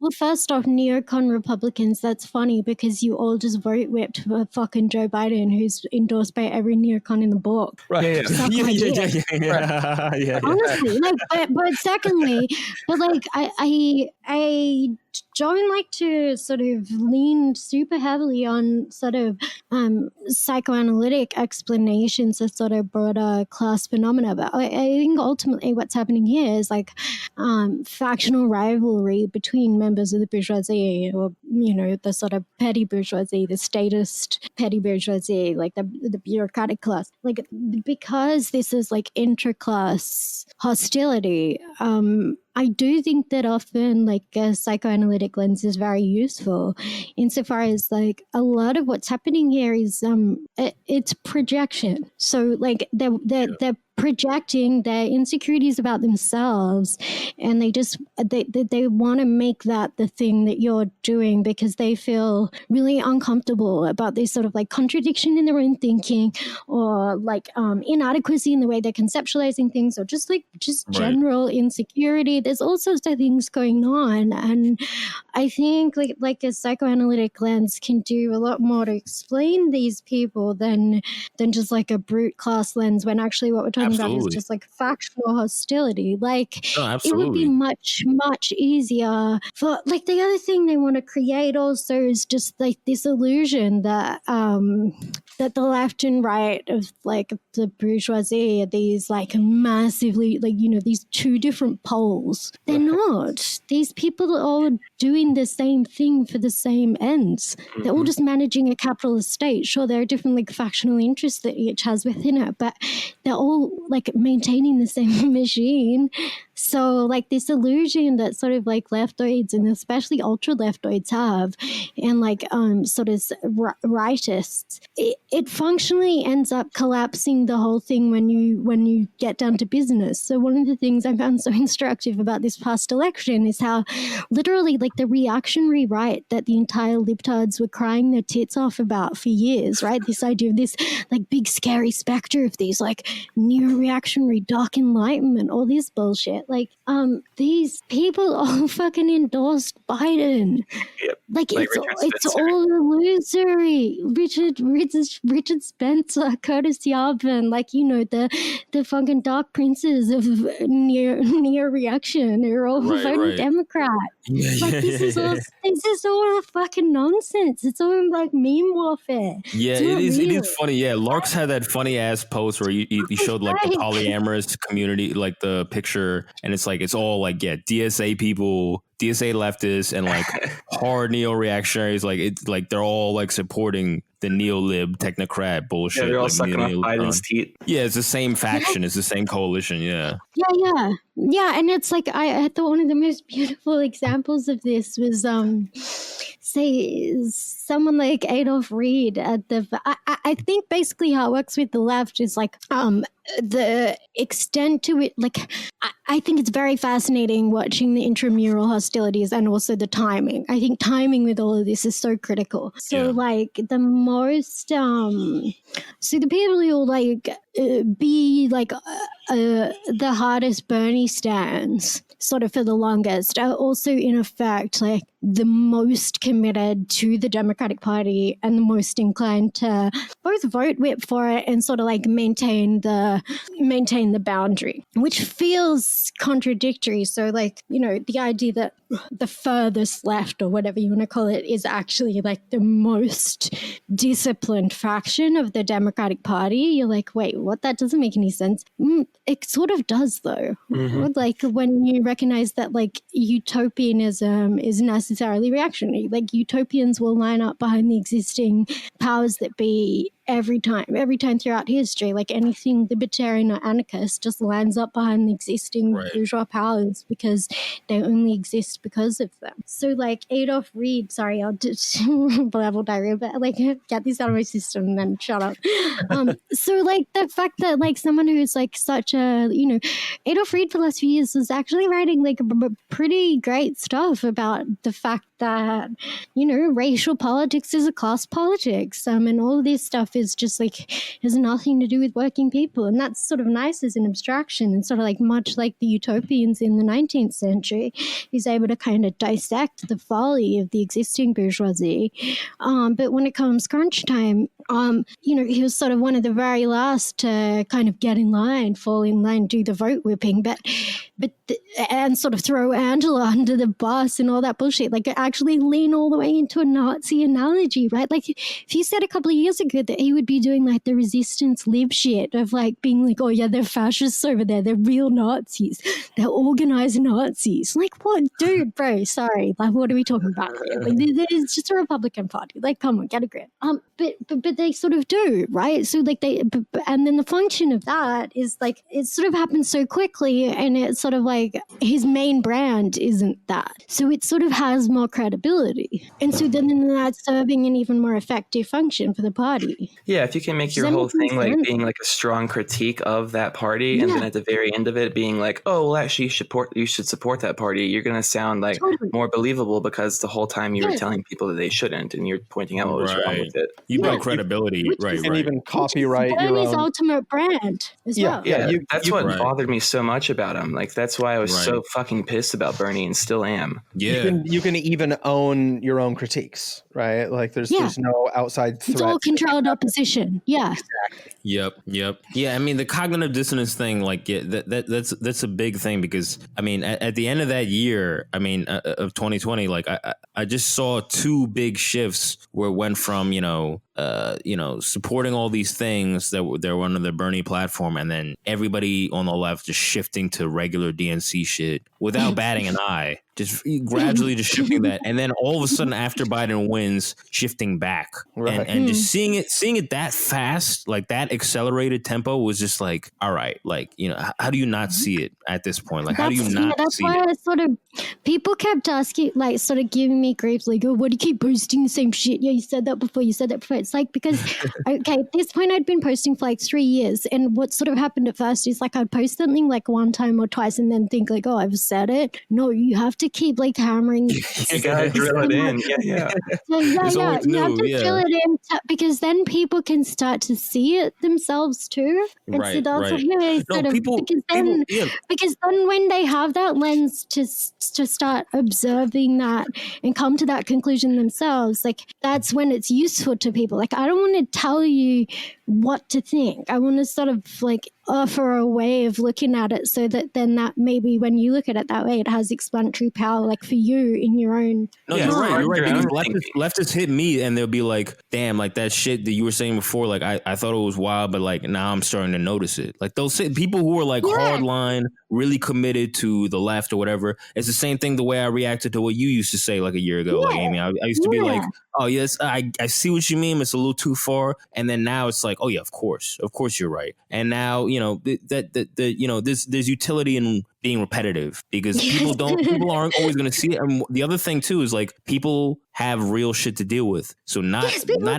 Well, first off, neocon Republicans, that's funny because you all just vote whipped for fucking Joe Biden, who's endorsed by every neocon in the book. Right. Yeah. Honestly, like, but secondly, but like I don't like to sort of lean super heavily on sort of psychoanalytic explanations of sort of broader class phenomena. But I think ultimately what's happening here is like factional rivalry between members of the bourgeoisie, or, you know, the sort of petty bourgeoisie, the statist petty bourgeoisie, like the bureaucratic class. Like, because this is like interclass hostility, I do think that often like a psychoanalytic lens is very useful insofar as like a lot of what's happening here is it's projection. So like they're projecting their insecurities about themselves, and they want to make that the thing that you're doing because they feel really uncomfortable about this sort of like contradiction in their own thinking, or like inadequacy in the way they're conceptualizing things, or just general insecurity. There's all sorts of things going on, and I think like a psychoanalytic lens can do a lot more to explain these people than just like a brute class lens, when actually what we're talking about is just like factional hostility. Like it would be much easier for like the other thing they want to create also is just like this illusion that that the left and right of like the bourgeoisie are these like massively like, you know, these two different poles. They're not. These people are all doing the same thing for the same ends. They're all just managing a capitalist state. Sure, there are different like factional interests that each has within it, but they're all like maintaining the same machine. So like this illusion that sort of like leftoids and especially ultra leftoids have, and like sort of rightists, it functionally ends up collapsing the whole thing when you get down to business. So one of the things I found so instructive about this past election is how literally like the reactionary right that the entire libtards were crying their tits off about for years, right? This idea of this like big scary specter of these like neo-reactionary dark enlightenment, all this bullshit. Like these people all fucking endorsed Biden. Yep. Like Like it's all illusory. Richard Spencer, Curtis Yarvin, like the fucking dark princes of near reaction. They're all voting Democrat. Like this is all fucking nonsense. It's all like meme warfare. Yeah, it is funny. Yeah, Larks had that funny ass post where he showed like the polyamorous community, like the picture, and it's like it's all like DSA people, DSA leftists, and like hard neo-reactionaries. Like it's like they're all like supporting the neo-lib technocrat bullshit. Yeah, they're all like, sucking off Biden's teeth. Yeah, it's the same faction. It's the same coalition. Yeah. Yeah, and it's like I thought one of the most beautiful examples of this was say someone like Adolf Reed at the I think basically how it works with the left is like the extent to it, like I think it's very fascinating watching the intramural hostilities and also the timing. I think timing with all of this is so critical. So like the most so the people who will like be like the hardest Bernie stands sort of for the longest are also in effect like the most committed to the Democratic Party and the most inclined to both vote whip for it and sort of like maintain the boundary, which feels contradictory. So like, the idea that the furthest left or whatever you want to call it is actually like the most disciplined faction of the Democratic Party. You're like, wait, what? That doesn't make any sense. It sort of does though. Mm-hmm. Like when you recognize that like utopianism is necessarily reactionary, like utopians will line up behind the existing powers that be every time throughout history. Like anything libertarian or anarchist just lines up behind the existing bourgeois powers because they only exist because of them. So like Adolf Reed, sorry, I'll just level diarrhea, but like get this out of my system and then shut up. So like the fact that like someone who's like such a, Adolf Reed for the last few years was actually writing like pretty great stuff about the fact that, racial politics is a class politics, and all of this stuff is just like has nothing to do with working people, and that's sort of nice as an abstraction, and sort of like much like the utopians in the 19th century, he's able to kind of dissect the folly of the existing bourgeoisie. But when it comes crunch time, he was sort of one of the very last to kind of get in line, fall in line, do the vote whipping, and sort of throw Angela under the bus and all that bullshit. Like actually lean all the way into a Nazi analogy, right? Like if he said a couple of years ago that he would be doing like the resistance lib shit of like being like, oh yeah, they're fascists over there, they're real Nazis, they're organized Nazis. Like what, dude, bro? Sorry, like what are we talking about here? Like it's just a Republican Party. Like come on, get a grip. But they sort of do, right? So like and then the function of that is like it sort of happens so quickly, and it's sort of like his main brand isn't that, so it sort of has more credibility, and so then that's serving an even more effective function for the party. Yeah, if you can make your whole thing like being like a strong critique of that party, and then at the very end of it being like, oh well, actually you should support that party, you're gonna sound like more believable because the whole time you were telling people that they shouldn't, and you're pointing out what was wrong with it. You brought credibility, and even copyright your own ultimate brand as well. Yeah, that's what bothered me so much about him. Like that's why I was so fucking pissed about Bernie and still am. Yeah, you can even own your own critiques, right? Like there's no outside threat. It's all controlled opposition. Yeah. Exactly. Yep. Yeah, I mean the cognitive dissonance thing, like that's a big thing because I mean at the end of that year, I mean of 2020, like I just saw two big shifts where it went from supporting all these things that were under the Bernie platform, and then everybody on the left just shifting to regular DNC shit without batting an eye. just gradually just shifting that, and then all of a sudden after Biden wins, shifting back, and just seeing it that fast, like that accelerated tempo was just like, all right, like, you know, how do you not see it at this point? Like, how do you not that's see why it? I sort of, people kept asking, like, sort of giving me grief, like, oh, why do you keep posting the same shit? Yeah, you said that before. It's like, because, okay, at this point I'd been posting for like 3 years, and what sort of happened at first is like I'd post something like one time or twice and then think like, oh, I've said it. No, you have to keep like hammering. You gotta drill it in. Yeah. So, It's you always have to new, drill it in because then people can start to see it themselves too. And so Right, that's right. what really No, sort of, because then when they have that lens to start observing that and come to that conclusion themselves, like that's when it's useful to people. Like, I don't want to tell you what to think. I want to sort of like offer a way of looking at it so that then that maybe when you look at it that way, it has explanatory power, like for you in your own. No, Yeah, you're right. You're right. your Because own leftists hit me and they'll be like, damn, like that shit that you were saying before, like I thought it was wild, but like now I'm starting to notice it. Like they'll say people who are like hardline, really committed to the left or whatever. It's the same thing the way I reacted to what you used to say like a year ago. Like Aimee, I used to be like, oh yes, I see what you mean. It's a little too far. And then now it's like, oh yeah, of course you're right. And now, you know, there's utility in being repetitive because people aren't always going to see it. And the other thing too is like people have real shit to deal with. So not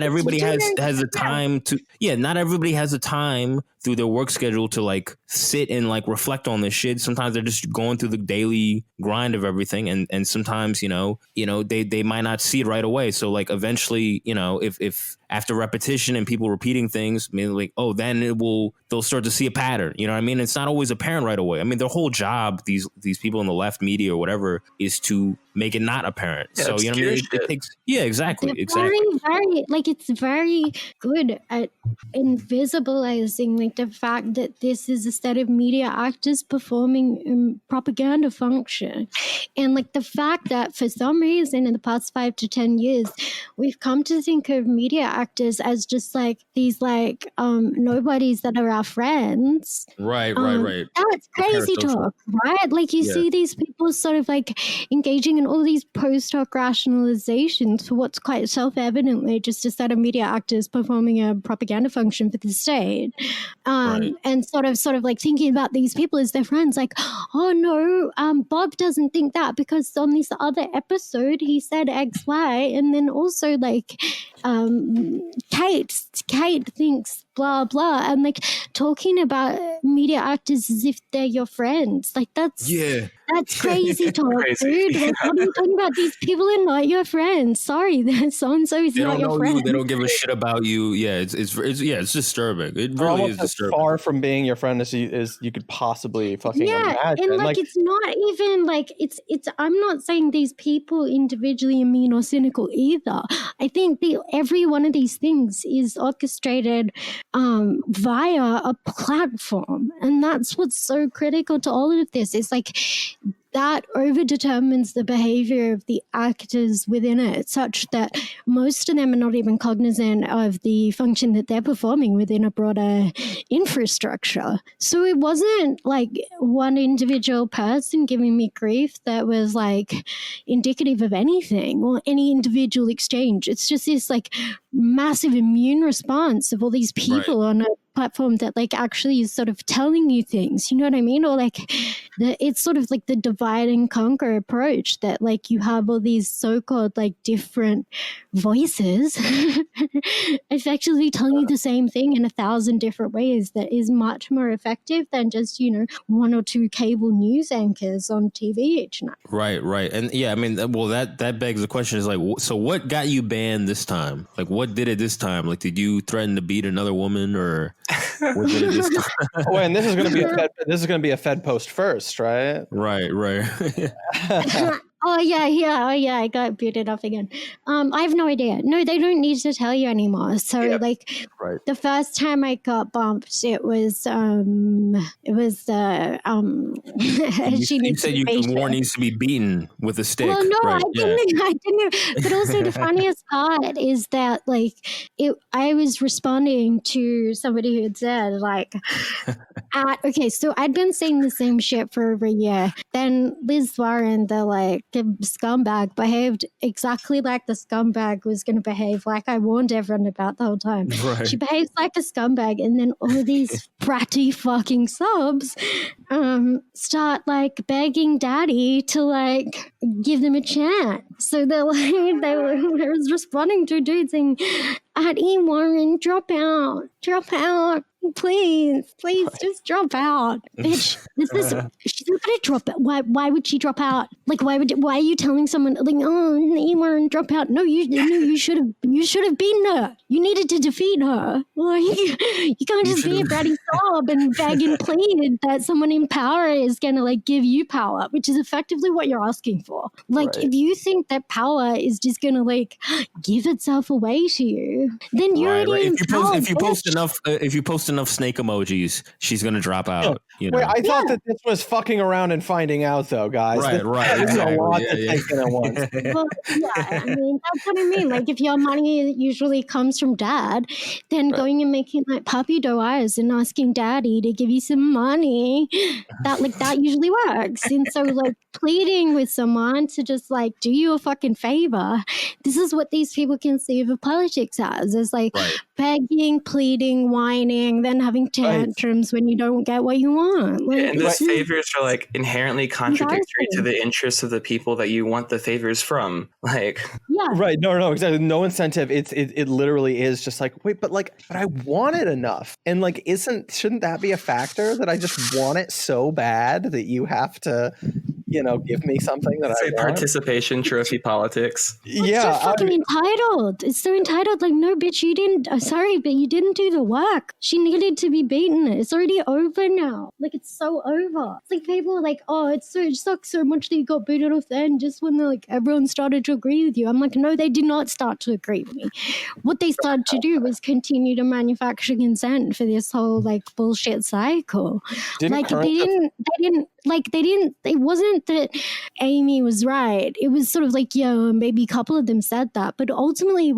everybody has the time to, not everybody has the time through their work schedule to like sit and like reflect on this shit. Sometimes they're just going through the daily grind of everything. And sometimes, they might not see it right away. So like eventually, if after repetition and people repeating things, I mean, like, oh, then they'll start to see a pattern. You know what I mean? It's not always apparent right away. I mean, their whole job, these people in the left media or whatever, is to make it not apparent. Yeah, so, you know what I mean? It takes, exactly. Very, like, it's very good at invisibilizing, like, the fact that this is a set of media actors performing propaganda function. And, like, the fact that for some reason in the past 5 to 10 years, we've come to think of media actors as just, like, these, like, nobodies that are our friends. Right. That's crazy talk, right? Like, you see these people sort of, like, engaging in all these post-hoc rationalizations for what's quite self-evidently just a set of media actors performing a propaganda function for the state, and sort of like thinking about these people as their friends, like, oh no, Bob doesn't think that because on this other episode he said X, Y, and then also like Kate thinks blah blah, and like talking about media actors as if they're your friends. Like that's crazy talk, dude. Like, what are you talking about? These people are not your friends. Sorry, so and so is not your friend. They don't give a shit about you. Yeah, it's disturbing. It really is disturbing. As far from being your friend as you could possibly fucking imagine. And like it's not even like it's. I'm not saying these people individually are mean or cynical either. I think every one of these things is orchestrated via a platform, and that's what's so critical to all of this. It's like that overdetermines the behavior of the actors within it, such that most of them are not even cognizant of the function that they're performing within a broader infrastructure. So it wasn't like one individual person giving me grief that was like indicative of anything or any individual exchange. It's just this like massive immune response of all these people on a platform that like actually is sort of telling you things, you know what I mean? Or like it's sort of like the divide and conquer approach that like you have all these so-called like different voices effectively telling you the same thing in 1,000 different ways that is much more effective than just, 1 or 2 cable news anchors on TV each night. Right. And yeah, I mean, well, that begs the question is like, so what got you banned this time? Like what did it this time? Like, did you threaten to beat another woman or what did it this time? Oh, and this is going to be a Fed post first, right? Right. Oh yeah, I got booted off again. I have no idea. No, they don't need to tell you anymore. So the first time I got bumped, it was you war needs to be beaten with a stick. Well, no, right. I didn't. But also the funniest part is that I was responding to somebody who had said like, Okay, so I'd been saying the same shit for over a year. Then Liz Warren, the scumbag, behaved exactly like the scumbag was going to behave, like I warned everyone about the whole time. Right. She behaves like a scumbag, and then all these bratty fucking subs start begging daddy to give them a chance. So they're they was responding to a dude saying, "Addie Warren, drop out, please, just drop out, bitch. She's not gonna drop out. Why would she drop out? Why are you telling someone oh, Addie Warren, drop out? No, you should have beaten her. You needed to defeat her. You can't just be a bratty sob and beg and plead that someone in power is gonna give you power, which is effectively what you're asking for. If you think that power is just gonna give itself away to you, then you're already if you post enough snake emojis, she's gonna drop out. Wait, I thought that this was fucking around and finding out, though, guys. Right. This is a lot to take in at once. Well, yeah, I mean, that's what I mean. If your money usually comes from dad, then going and making puppy dough eyes and asking daddy to give you some money, that usually works. And so pleading with someone to just do you a fucking favor, this is what these people conceive of politics as. Is begging, pleading, whining, then having tantrums when you don't get what you want. And those favors are inherently contradictory to the interests of the people that you want the favors from. Yeah. Right. No, exactly. No incentive. It literally is just wait, but I want it enough. And shouldn't that be a factor that I just want it so bad that you have to, give me something that I want? Participation trophy politics. It's so fucking entitled. It's so entitled. No, bitch, you didn't. Sorry, but you didn't do the work. She needed to be beaten. It's already over now. It's so over. It's people are oh, it sucks so much that you got booted off then just when everyone started to agree with you. I'm no, they did not start to agree with me. What they started to do was continue to manufacture consent for this whole bullshit cycle. It wasn't that Aimee was right. It was sort of maybe a couple of them said that, but ultimately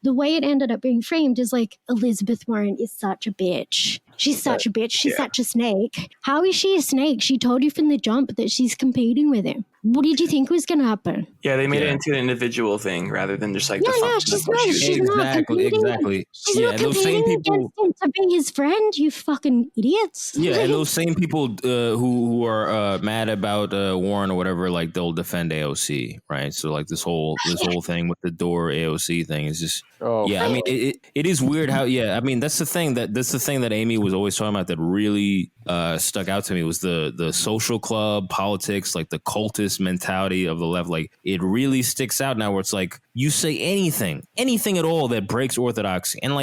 the way it ended up being framed is Elizabeth Warren is such a bitch. She's such a bitch. She's such a snake. How is she a snake? She told you from the jump that she's competing with him. What did you think was going to happen? Yeah, they made it into an individual thing rather than just she's not competing. She's not competing against him to be his friend, you fucking idiots. Yeah, and those same people who are mad about Warren or whatever, they'll defend AOC, right? So this whole thing with the door AOC thing is just I mean it is weird how that's the thing that Aimee was always talking about that really stuck out to me was the social club politics, the cultist mentality of the left. It really sticks out now where it's you say anything at all that breaks orthodoxy, and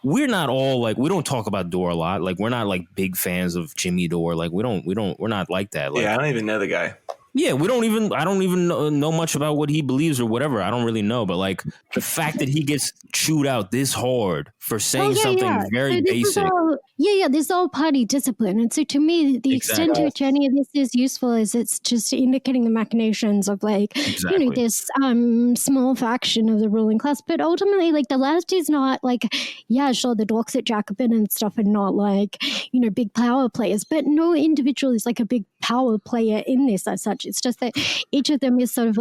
we're not all we don't talk about Dore a lot, we're not big fans of Jimmy Dore, we're not like that. I don't even know the guy. Yeah, I don't even know much about what he believes or whatever. I don't really know. But the fact that he gets chewed out this hard for saying something very basic. This is all party discipline. And so to me, the extent to which any of this is useful is it's just indicating the machinations of this small faction of the ruling class. But ultimately, the left is not sure, the Dorset Jacobin and stuff are not big power players. But no individual is a big power player in this as such. It's just that each of them is sort of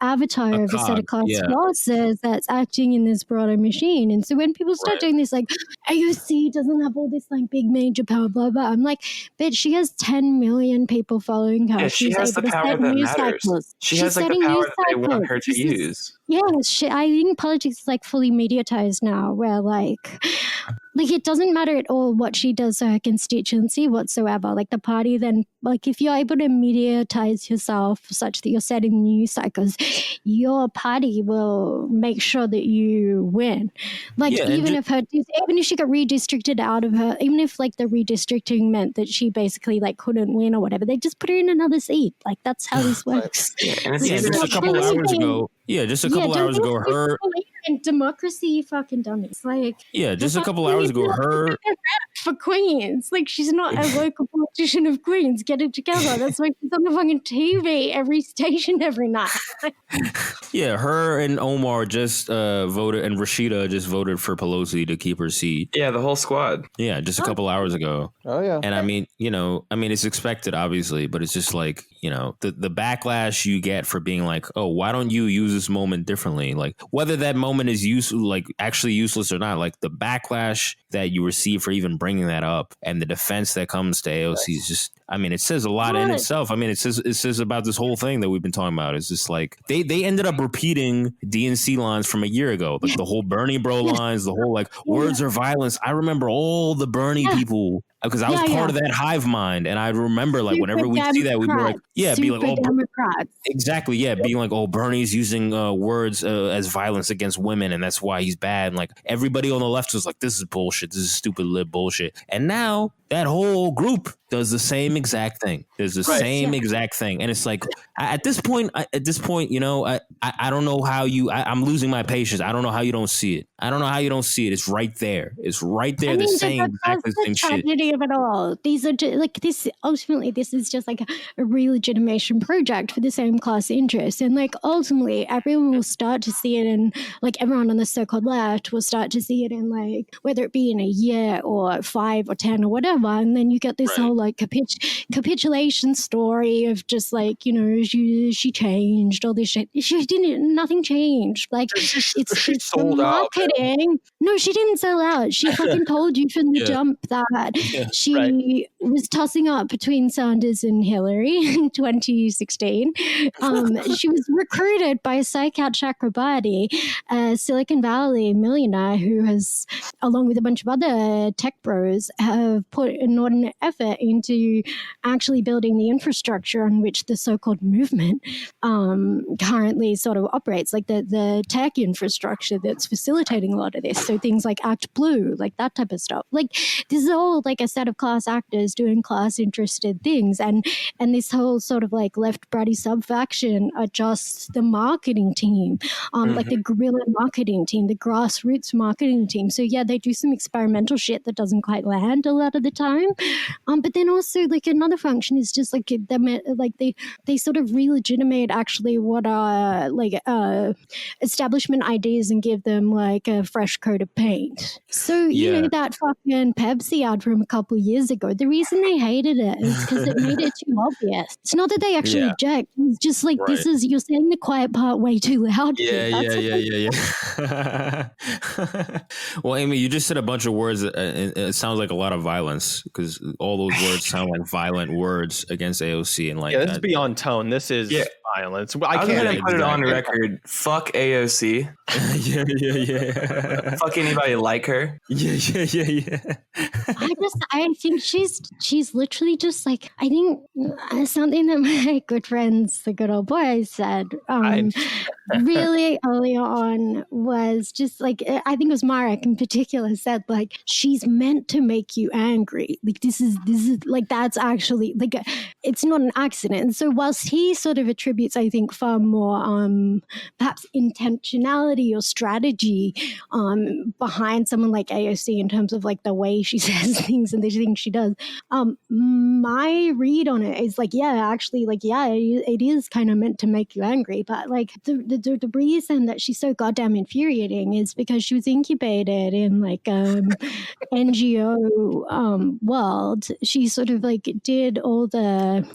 avatar of a set of class forces that's acting in this broader machine. And so when people start doing this, AOC doesn't have all this big major power, blah blah. I'm bitch, she has 10 million people following her. Yeah, she has the power that matters. She has the power that they want her to use. Yes, I think politics is fully mediatized now, where it doesn't matter at all what she does to her constituency whatsoever. The party then, if you're able to mediatize yourself such that you're setting news cycles, your party will make sure that you win. Even if she got redistricted out of her, even if the redistricting meant that she basically couldn't win or whatever, they just put her in another seat. That's how this works. And it's just a couple hours ago. Yeah, just a couple hours ago, fucking democracy, you fucking dummies. Like, Yeah, just a couple hours ago, her for Queens. Like, she's not a local politician of Queens. Get it together. That's why she's on the fucking TV every station every night. yeah, her and Omar just voted, and Rashida just voted for Pelosi to keep her seat. Yeah, the whole squad. Yeah, just a couple hours ago. Oh yeah. And I mean, it's expected, obviously, but it's just like, the backlash you get for being like, oh, why don't you use this moment differently? Like, whether that moment is actually useless or not, like the backlash that you receive for even bringing that up and the defense that comes to AOC is just, I mean, it says a lot in itself. I mean, it says about this whole thing that we've been talking about. It's just like they ended up repeating DNC lines from a year ago, like the whole Bernie bro lines, the whole like words are violence. I remember all the Bernie people, because I was part of that hive mind, and I remember like whenever we see that, we'd be like, be like, oh, Democrats. Exactly, yeah, being like, oh, Bernie's using words as violence against women, and that's why he's bad. And like everybody on the left was like, this is bullshit, this is stupid lib bullshit. And now that whole group does the same exact thing. There's the same exact thing, and it's like at this point, I don't know how I'm losing my patience. I don't know how you don't see it. I don't know how you don't see it. It's right there. It's right there. They're saying exactly the same shit. Tragedy of it all. These are like this. Ultimately, this is just like a re-legitimation project for the same class interest, and like ultimately, everyone will start to see it, and like everyone on the so-called left will start to see it in like whether it be in a year or 5 or 10 or whatever, and then you get this whole like capitulation story of just like she changed all this shit. She didn't. Nothing changed. Like it's sold marketing. No, she didn't sell out. She fucking told you from the jump that she was tossing up between Sanders and Hillary in 2016. She was recruited by Saikat Chakrabarti, a Silicon Valley millionaire who has, along with a bunch of other tech bros, have put an inordinate effort into actually building the infrastructure on which the so-called movement currently sort of operates, like the tech infrastructure that's facilitating a lot of this. So things like Act Blue, like that type of stuff. Like this is all like a set of class actors doing class interested things, and this whole sort of like left bratty sub-faction are just the marketing team, like the guerrilla marketing team, the grassroots marketing team. So yeah, they do some experimental shit that doesn't quite land a lot of the time. But then also like another function is just like them, like they sort of re-legitimate actually what are like establishment ideas and give them like a fresh coat of paint. So you know that fucking Pepsi ad from a couple of years ago, the reason they hated it is because it made it too obvious. It's not that they actually object. It's just like this is, you're saying the quiet part way too loud. Yeah. Well, Aimee, you just said a bunch of words. It sounds like a lot of violence because all those words sound like violent words against AOC, and like this is beyond tone. This is violence. I can't put it on record. Fuck AOC. yeah. Fuck anybody like her. Yeah. I think she's literally just like, I think something that my good friends, the good old boys, said really early on was just like, I think it was Marek in particular said like, she's meant to make you angry. Like this is like, that's actually like it's not an accident. And so whilst he sort of attributes, I think, far more perhaps intentionality or strategy behind someone like AOC in terms of like the way she says things and the things she does, my read on it is like, it is kind of meant to make you angry, but like the reason that she's so goddamn infuriating is because she was incubated in like NGO world. She sort of like did all the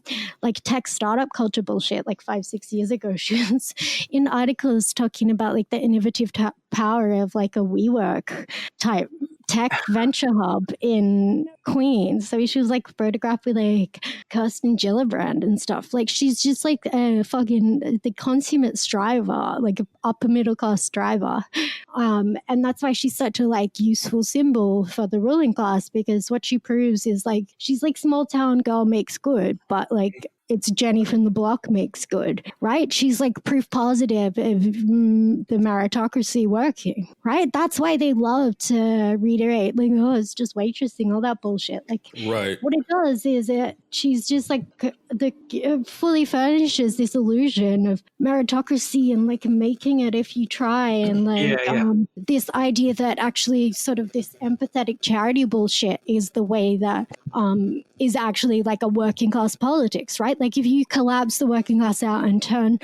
like tech startup culture bullshit like 5-6 years ago. She was in articles talking about like the innovative power of like a WeWork type tech venture hub in Queens. So she was like photographed with like Kirsten Gillibrand and stuff. Like she's just like a fucking the consummate striver, like upper middle class striver. And that's why she's such a like useful symbol for the ruling class, because what she proves is like she's like small town girl makes good, but like it's Jenny from the block makes good, right? She's like proof positive of the meritocracy working, right? That's why they love to reiterate, like, oh, it's just waitressing, all that bullshit. Like, Right. what it does is she's just like fully furnishes this illusion of meritocracy and like making it if you try, and like this idea that actually sort of this empathetic charity bullshit is the way that is actually like a working class politics, right? Like if you collapse the working class out and turn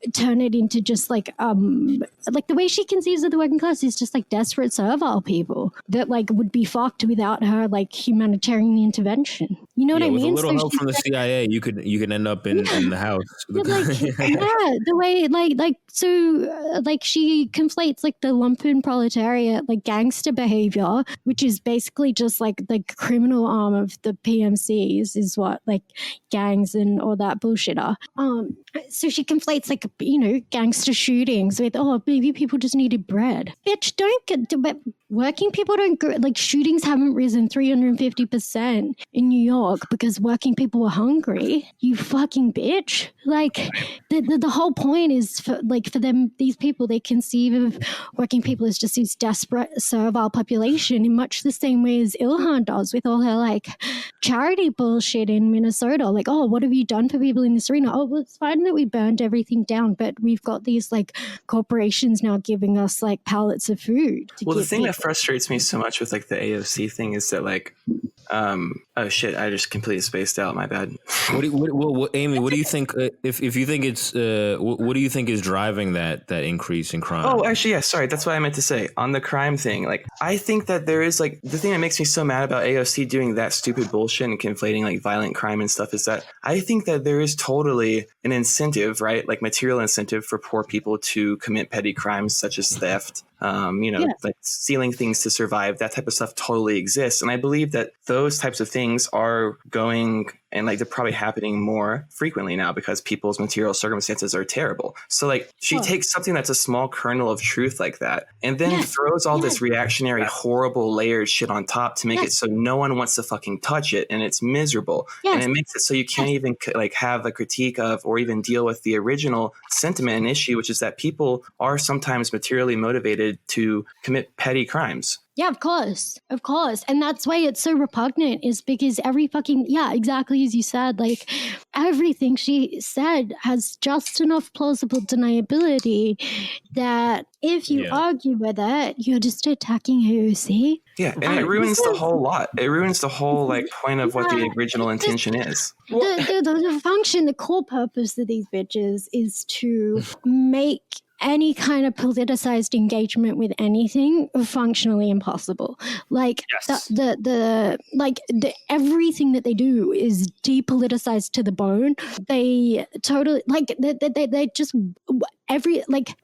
it into just like the way she conceives of the working class is just like desperate servile people that like would be fucked without her like humanitarian intervention. You know what I mean? With a little help from the CIA, you could end up in the house. But the way like she conflates like the lumpen proletariat, like gangster behavior, which is basically just like the criminal arm of the PMCs, is what like gangs and all that bullshit are. So she conflates like, you know, gangster shootings with, oh, maybe people just needed bread. Bitch, but working people don't go, like shootings haven't risen 350% in New York because working people were hungry. You fucking bitch. Like the whole point is for them, these people, they conceive of working people as just this desperate servile population in much the same way as Ilhan does with all her like charity bullshit in Minnesota. Like, oh, what have you done for people in this arena? Oh, well, it's fine that we burned everything down, but we've got these like corporations now giving us like pallets of food. Well, the thing that frustrates me so much with like the AOC thing is that like, oh shit, I just completely spaced out. My bad. Aimee, what do you think? If you think it's, what do you think is driving that increase in crime? Oh, actually, yeah. Sorry, that's what I meant to say on the crime thing. Like, I think that there is like the thing that makes me so mad about AOC doing that stupid bullshit and conflating like violent crime and stuff is that I think that there is totally an incentive, right? Like material incentive for poor people to commit petty crimes such as theft. Like stealing things to survive, that type of stuff totally exists. And I believe that those types of things are going and like they're probably happening more frequently now because people's material circumstances are terrible. So like she takes something that's a small kernel of truth like that and then throws all this reactionary, horrible layered shit on top to make it so no one wants to fucking touch it, and it's miserable. And it makes it so you can't even like have a critique of or even deal with the original sentiment and issue, which is that people are sometimes materially motivated to commit petty crimes. Yeah, of course. And that's why it's so repugnant, is because every fucking, exactly as you said, like everything she said has just enough plausible deniability that if you argue with it, you're just attacking AOC. Yeah, and it ruins the whole lot. It ruins the whole like point of what the original intention is. The function, the core purpose of these bitches is to make any kind of politicized engagement with anything functionally impossible. Like everything that they do is depoliticized to the bone. They totally they just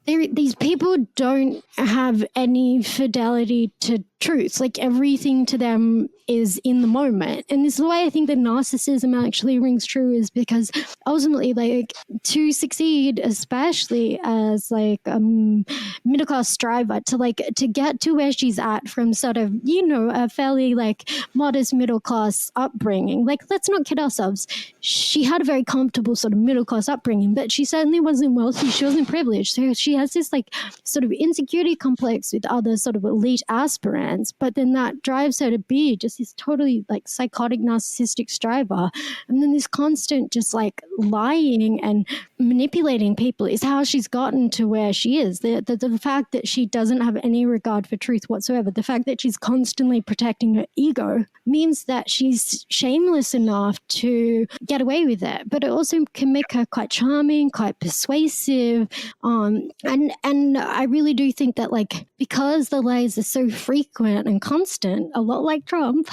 these people don't have any fidelity to truth. Like everything to them is in the moment. And this is why I think that narcissism actually rings true, is because ultimately, like, to succeed, especially as like a middle class striver, to get to where she's at from sort of, you know, a fairly like modest middle class upbringing. Like, let's not kid ourselves. She had a very comfortable sort of middle class upbringing, but she certainly wasn't wealthy. She wasn't privileged. So she has this like sort of insecurity complex with other sort of elite aspirants, but then that drives her to be just this totally like psychotic narcissistic striver. And then this constant just like lying and manipulating people is how she's gotten to where she is. The fact that she doesn't have any regard for truth whatsoever, the fact that she's constantly protecting her ego, means that she's shameless enough to get away with it. But it also can make her quite charming, quite persuasive. And I really do think that, like, because the lies are so frequent and constant, a lot like Trump,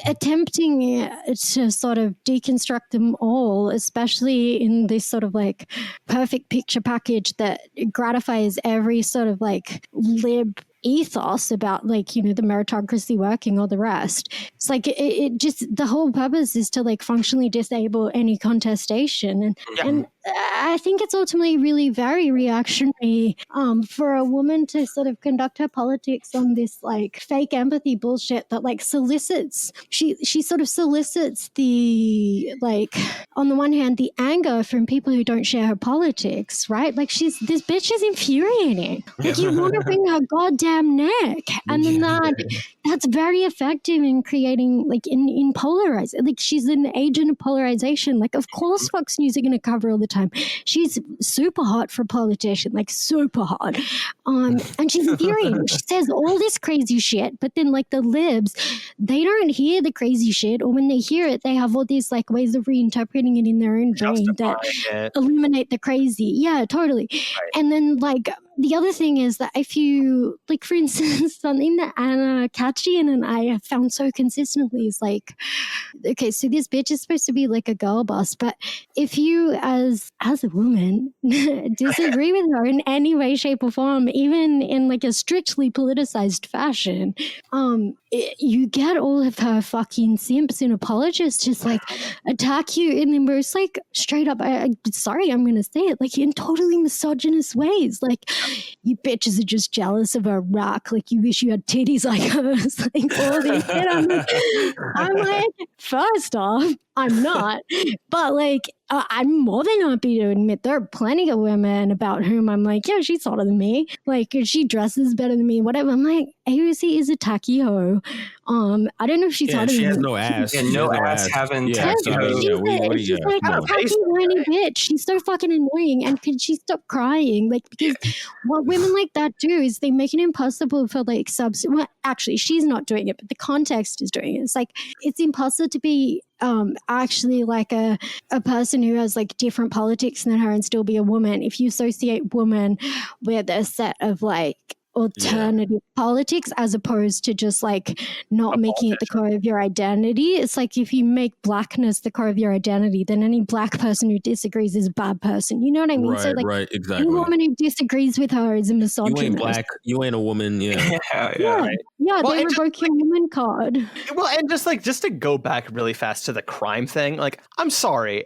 attempting to sort of deconstruct them all, especially in this sort of like perfect picture package that gratifies every sort of like lib ethos about like, you know, the meritocracy working or the rest. It's like it just, the whole purpose is to like functionally disable any contestation. And I think it's ultimately really very reactionary for a woman to sort of conduct her politics on this like fake empathy bullshit that like solicits, she sort of solicits the like, on the one hand, the anger from people who don't share her politics, right? Like this bitch is infuriating. Like you want to wring her goddamn neck. And then that's very effective in creating like in polarizing. Like she's an agent of polarization. Like of course Fox News are going to cover all the time. She's super hot for a politician, like super hot. And she's infuriating. She says all this crazy shit, but then like the libs, they don't hear the crazy shit, or when they hear it, they have all these like ways of reinterpreting it in their own brain that eliminate the crazy. Yeah, totally. Right. And then like the other thing is that if you, like, for instance, something that Anna Katchian and I have found so consistently is like, okay, so this bitch is supposed to be like a girl boss, but if you as a woman disagree with her in any way, shape or form, even in like a strictly politicized fashion, you get all of her fucking simps and apologists just like attack you in the most like straight up, sorry, I'm going to say it, like in totally misogynist ways. Like, you bitches are just jealous of her rock. Like, you wish you had titties like hers. Like, all this shit. I'm like, first off, I'm not. But like, I'm more than happy to admit there are plenty of women about whom I'm like, yeah, she's hotter than me. Like, she dresses better than me, whatever. I'm like, AOC is a tacky hoe. I don't know if she's hotter than me. She has no ass. And no ass having tacky hoe. She's like a tacky, whiny bitch. She's so fucking annoying. And could she stop crying? Like, because what women like that do is they make it impossible for like well, actually, she's not doing it, but the context is doing it. It's like, it's impossible to be actually like a person who has like different politics than her and still be a woman if you associate woman with a set of like alternative politics as opposed to just like not making it the core of your identity. It's like if you make blackness the core of your identity, then any black person who disagrees is a bad person. You know what I mean? Right, so like, right, exactly. any woman who disagrees with her is a misogynist. You ain't black. You ain't a woman. Yeah, right. Yeah, well, they revoke your woman card. Well, and just to go back really fast to the crime thing, like, I'm sorry,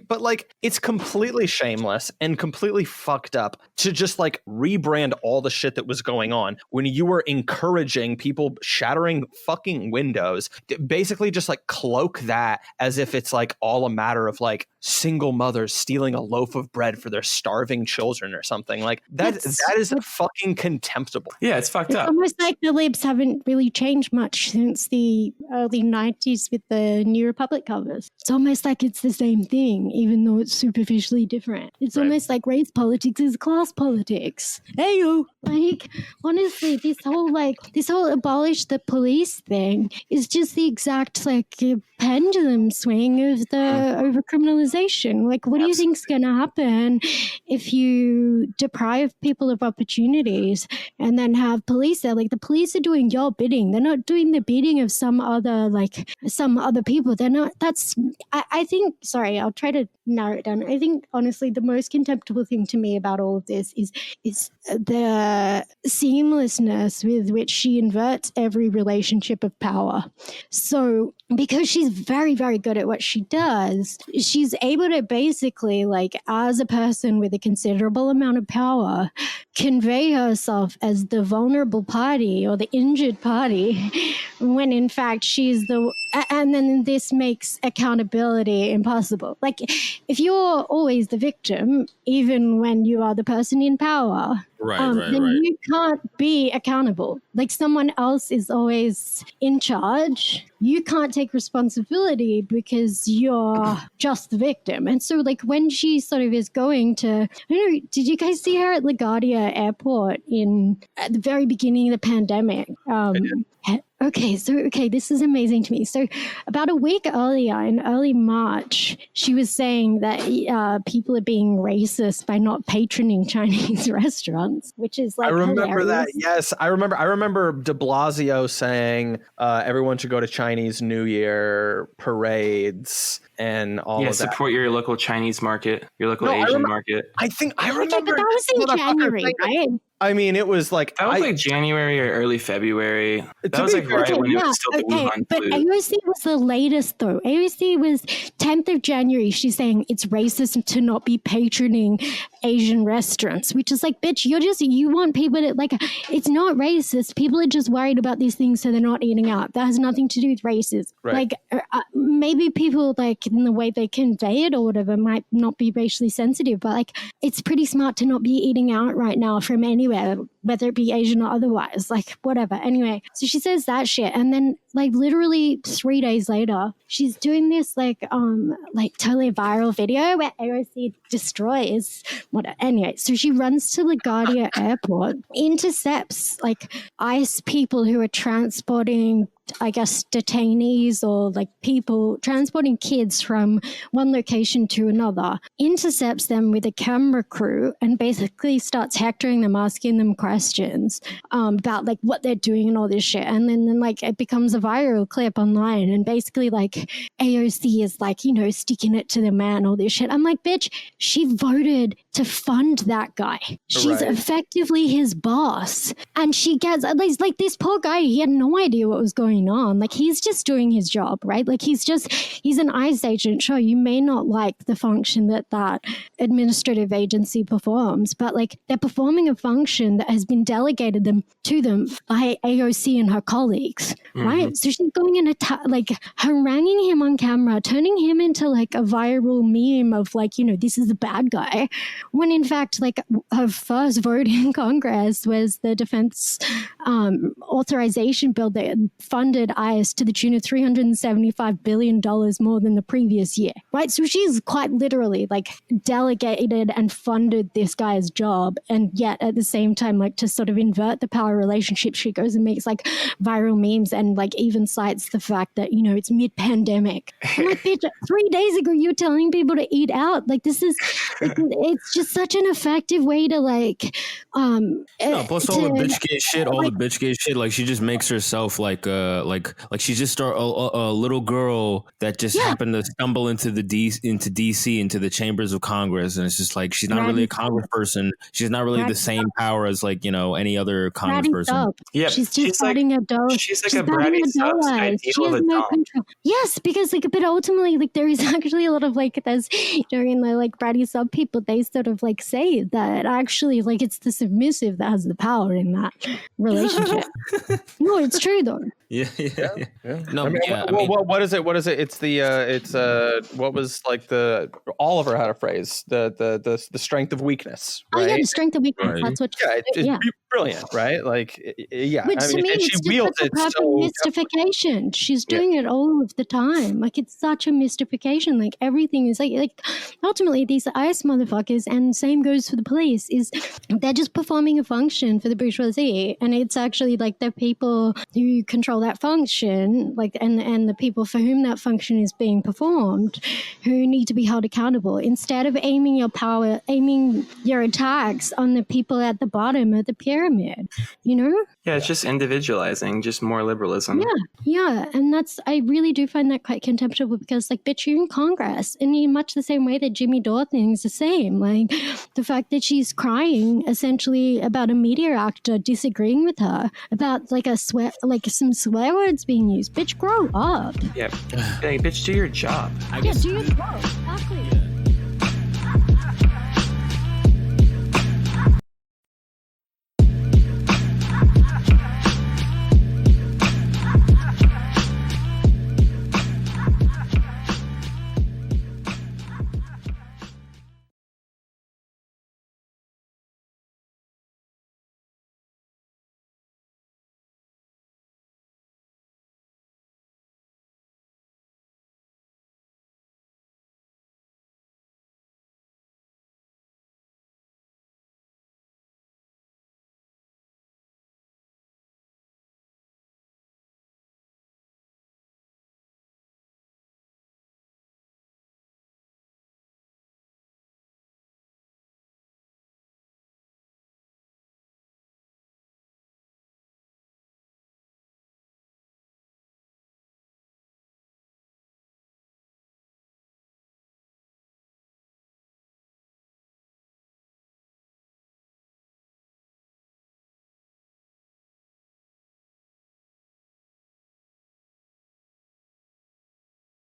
but like, it's completely shameless and completely fucked up to just like rebrand all the shit that was going on when you were encouraging people shattering fucking windows, basically just like cloak that as if it's like all a matter of like single mothers stealing a loaf of bread for their starving children or something. Like that is fucking contemptible. Yeah, it's fucked up. Almost like the libs haven't really changed much since the early 90s with the New Republic covers. It's almost like it's the same thing, even though it's superficially different. It's almost like race politics is class politics. Heyo! Like, honestly, this whole abolish the police thing is just the exact like pendulum swing of the overcriminalization. Like, what do you think's going to happen if you deprive people of opportunities and then have police there? Like, the police are doing your bidding. They're not doing the bidding of some other people. They're not. I think, sorry, I'll try to narrow it down. I think, honestly, the most contemptible thing to me about all of this is the seamlessness with which she inverts every relationship of power. So, because she's very, very good at what she does, she's able to basically, like, as a person with a considerable amount of power, convey herself as the vulnerable party or the injured party when in fact she's and then this makes accountability impossible. Like, if you're always the victim, even when you are the person in power, then you can't be accountable. Like, someone else is always in charge. You can't take responsibility because you're just the victim. And so, like, when she sort of is going to, I don't know, did you guys see her at LaGuardia Airport at the very beginning of the pandemic? Okay, this is amazing to me. So about a week earlier, in early March, she was saying that people are being racist by not patroning Chinese restaurants, which is like, I remember hilarious. that. Yes, I remember de Blasio saying everyone should go to Chinese New Year parades and all Yeah, of that. support your local Chinese market, your local No, Asian market. I think I Okay, remember. but that was in this motherfucker January, saying- right? I mean, it was like That was like January or early February. That To was be like fair- right Okay, when it yeah, was still the okay, Wuhan but flu. AOC was the latest though. AOC was 10th of January. She's saying it's racist to not be patroning Asian restaurants, which is like, bitch, you want people to like, it's not racist. People are just worried about these things, so they're not eating out. That has nothing to do with racism. Right. Like, maybe people like in the way they convey it or whatever might not be racially sensitive, but like, it's pretty smart to not be eating out right now from anywhere, whether it be Asian or otherwise, like whatever. Anyway, so she says that shit, and then like literally 3 days later, she's doing this like totally viral video where AOC destroys whatever. Anyway, so she runs to LaGuardia Airport, intercepts like ICE people who are transporting, I guess, detainees or like people transporting kids from one location to another, intercepts them with a camera crew and basically starts hectoring them, asking them questions about like what they're doing and all this shit. And then like it becomes a viral clip online, and basically like AOC is like, sticking it to the man, all this shit. I'm like, bitch, she voted to fund that guy. She's Right. effectively his boss. And she gets, like this poor guy, he had no idea what was going on. Like he's just doing his job, right? Like he's an ICE agent. Sure, you may not like the function that administrative agency performs, but like they're performing a function that has been delegated to them by AOC and her colleagues, right? So she's going in like haranguing him on camera, turning him into like a viral meme of like, this is a bad guy, when in fact like her first vote in Congress was the defense authorization bill that funded ICE to the tune of $375 billion more than the previous year, right? So she's quite literally like delegated and funded this guy's job, and yet at the same time, like to sort of invert the power relationship, she goes and makes like viral memes and like even cites the fact that, it's mid-pandemic. I'm like, bitch, 3 days ago you were telling people to eat out. Like this is, it's just such an effective way to like, plus all the bitch gay shit, like she just makes herself like she's just a little girl that just happened to stumble into DC, into the chambers of Congress, and it's just like she's not really a Congress person. She's not really the same power as like any other Congress person. Yeah, she's just fighting a dough. She's like a bratty sub ideal She of has a no dom. control. Yes, because like, but ultimately, like there is actually a lot of like, there's during the like bratty sub people, they sort of like say that actually like it's the submissive that has the power in that relationship. No, it's true though. Yeah. No, what is it? What is it? It's what was like Oliver had a phrase, the strength of weakness, right? Oh yeah, the strength of weakness. Right. That's what. It's brilliant, right? Like, yeah. Which to me, and it's she just wields such a it perfect so mystification. She's doing it all of the time. Like it's such a mystification. Like everything is like ultimately these ICE motherfuckers, and same goes for the police. Is they're just performing a function for the bourgeoisie, and it's actually like the people who control that function, like and the people for whom that function is being performed, who need to be held accountable. Instead of aiming your attacks on the people at the bottom of the pyramid. Yeah, it's just individualizing, just more liberalism. Yeah, and I really do find that quite contemptible because, like, bitch, you're in Congress, and in much the same way that Jimmy Dore thing's the same. Like, the fact that she's crying essentially about a media actor disagreeing with her about some swear words being used. Bitch, grow up. Yeah, hey, bitch, do your job. Do your job. Exactly.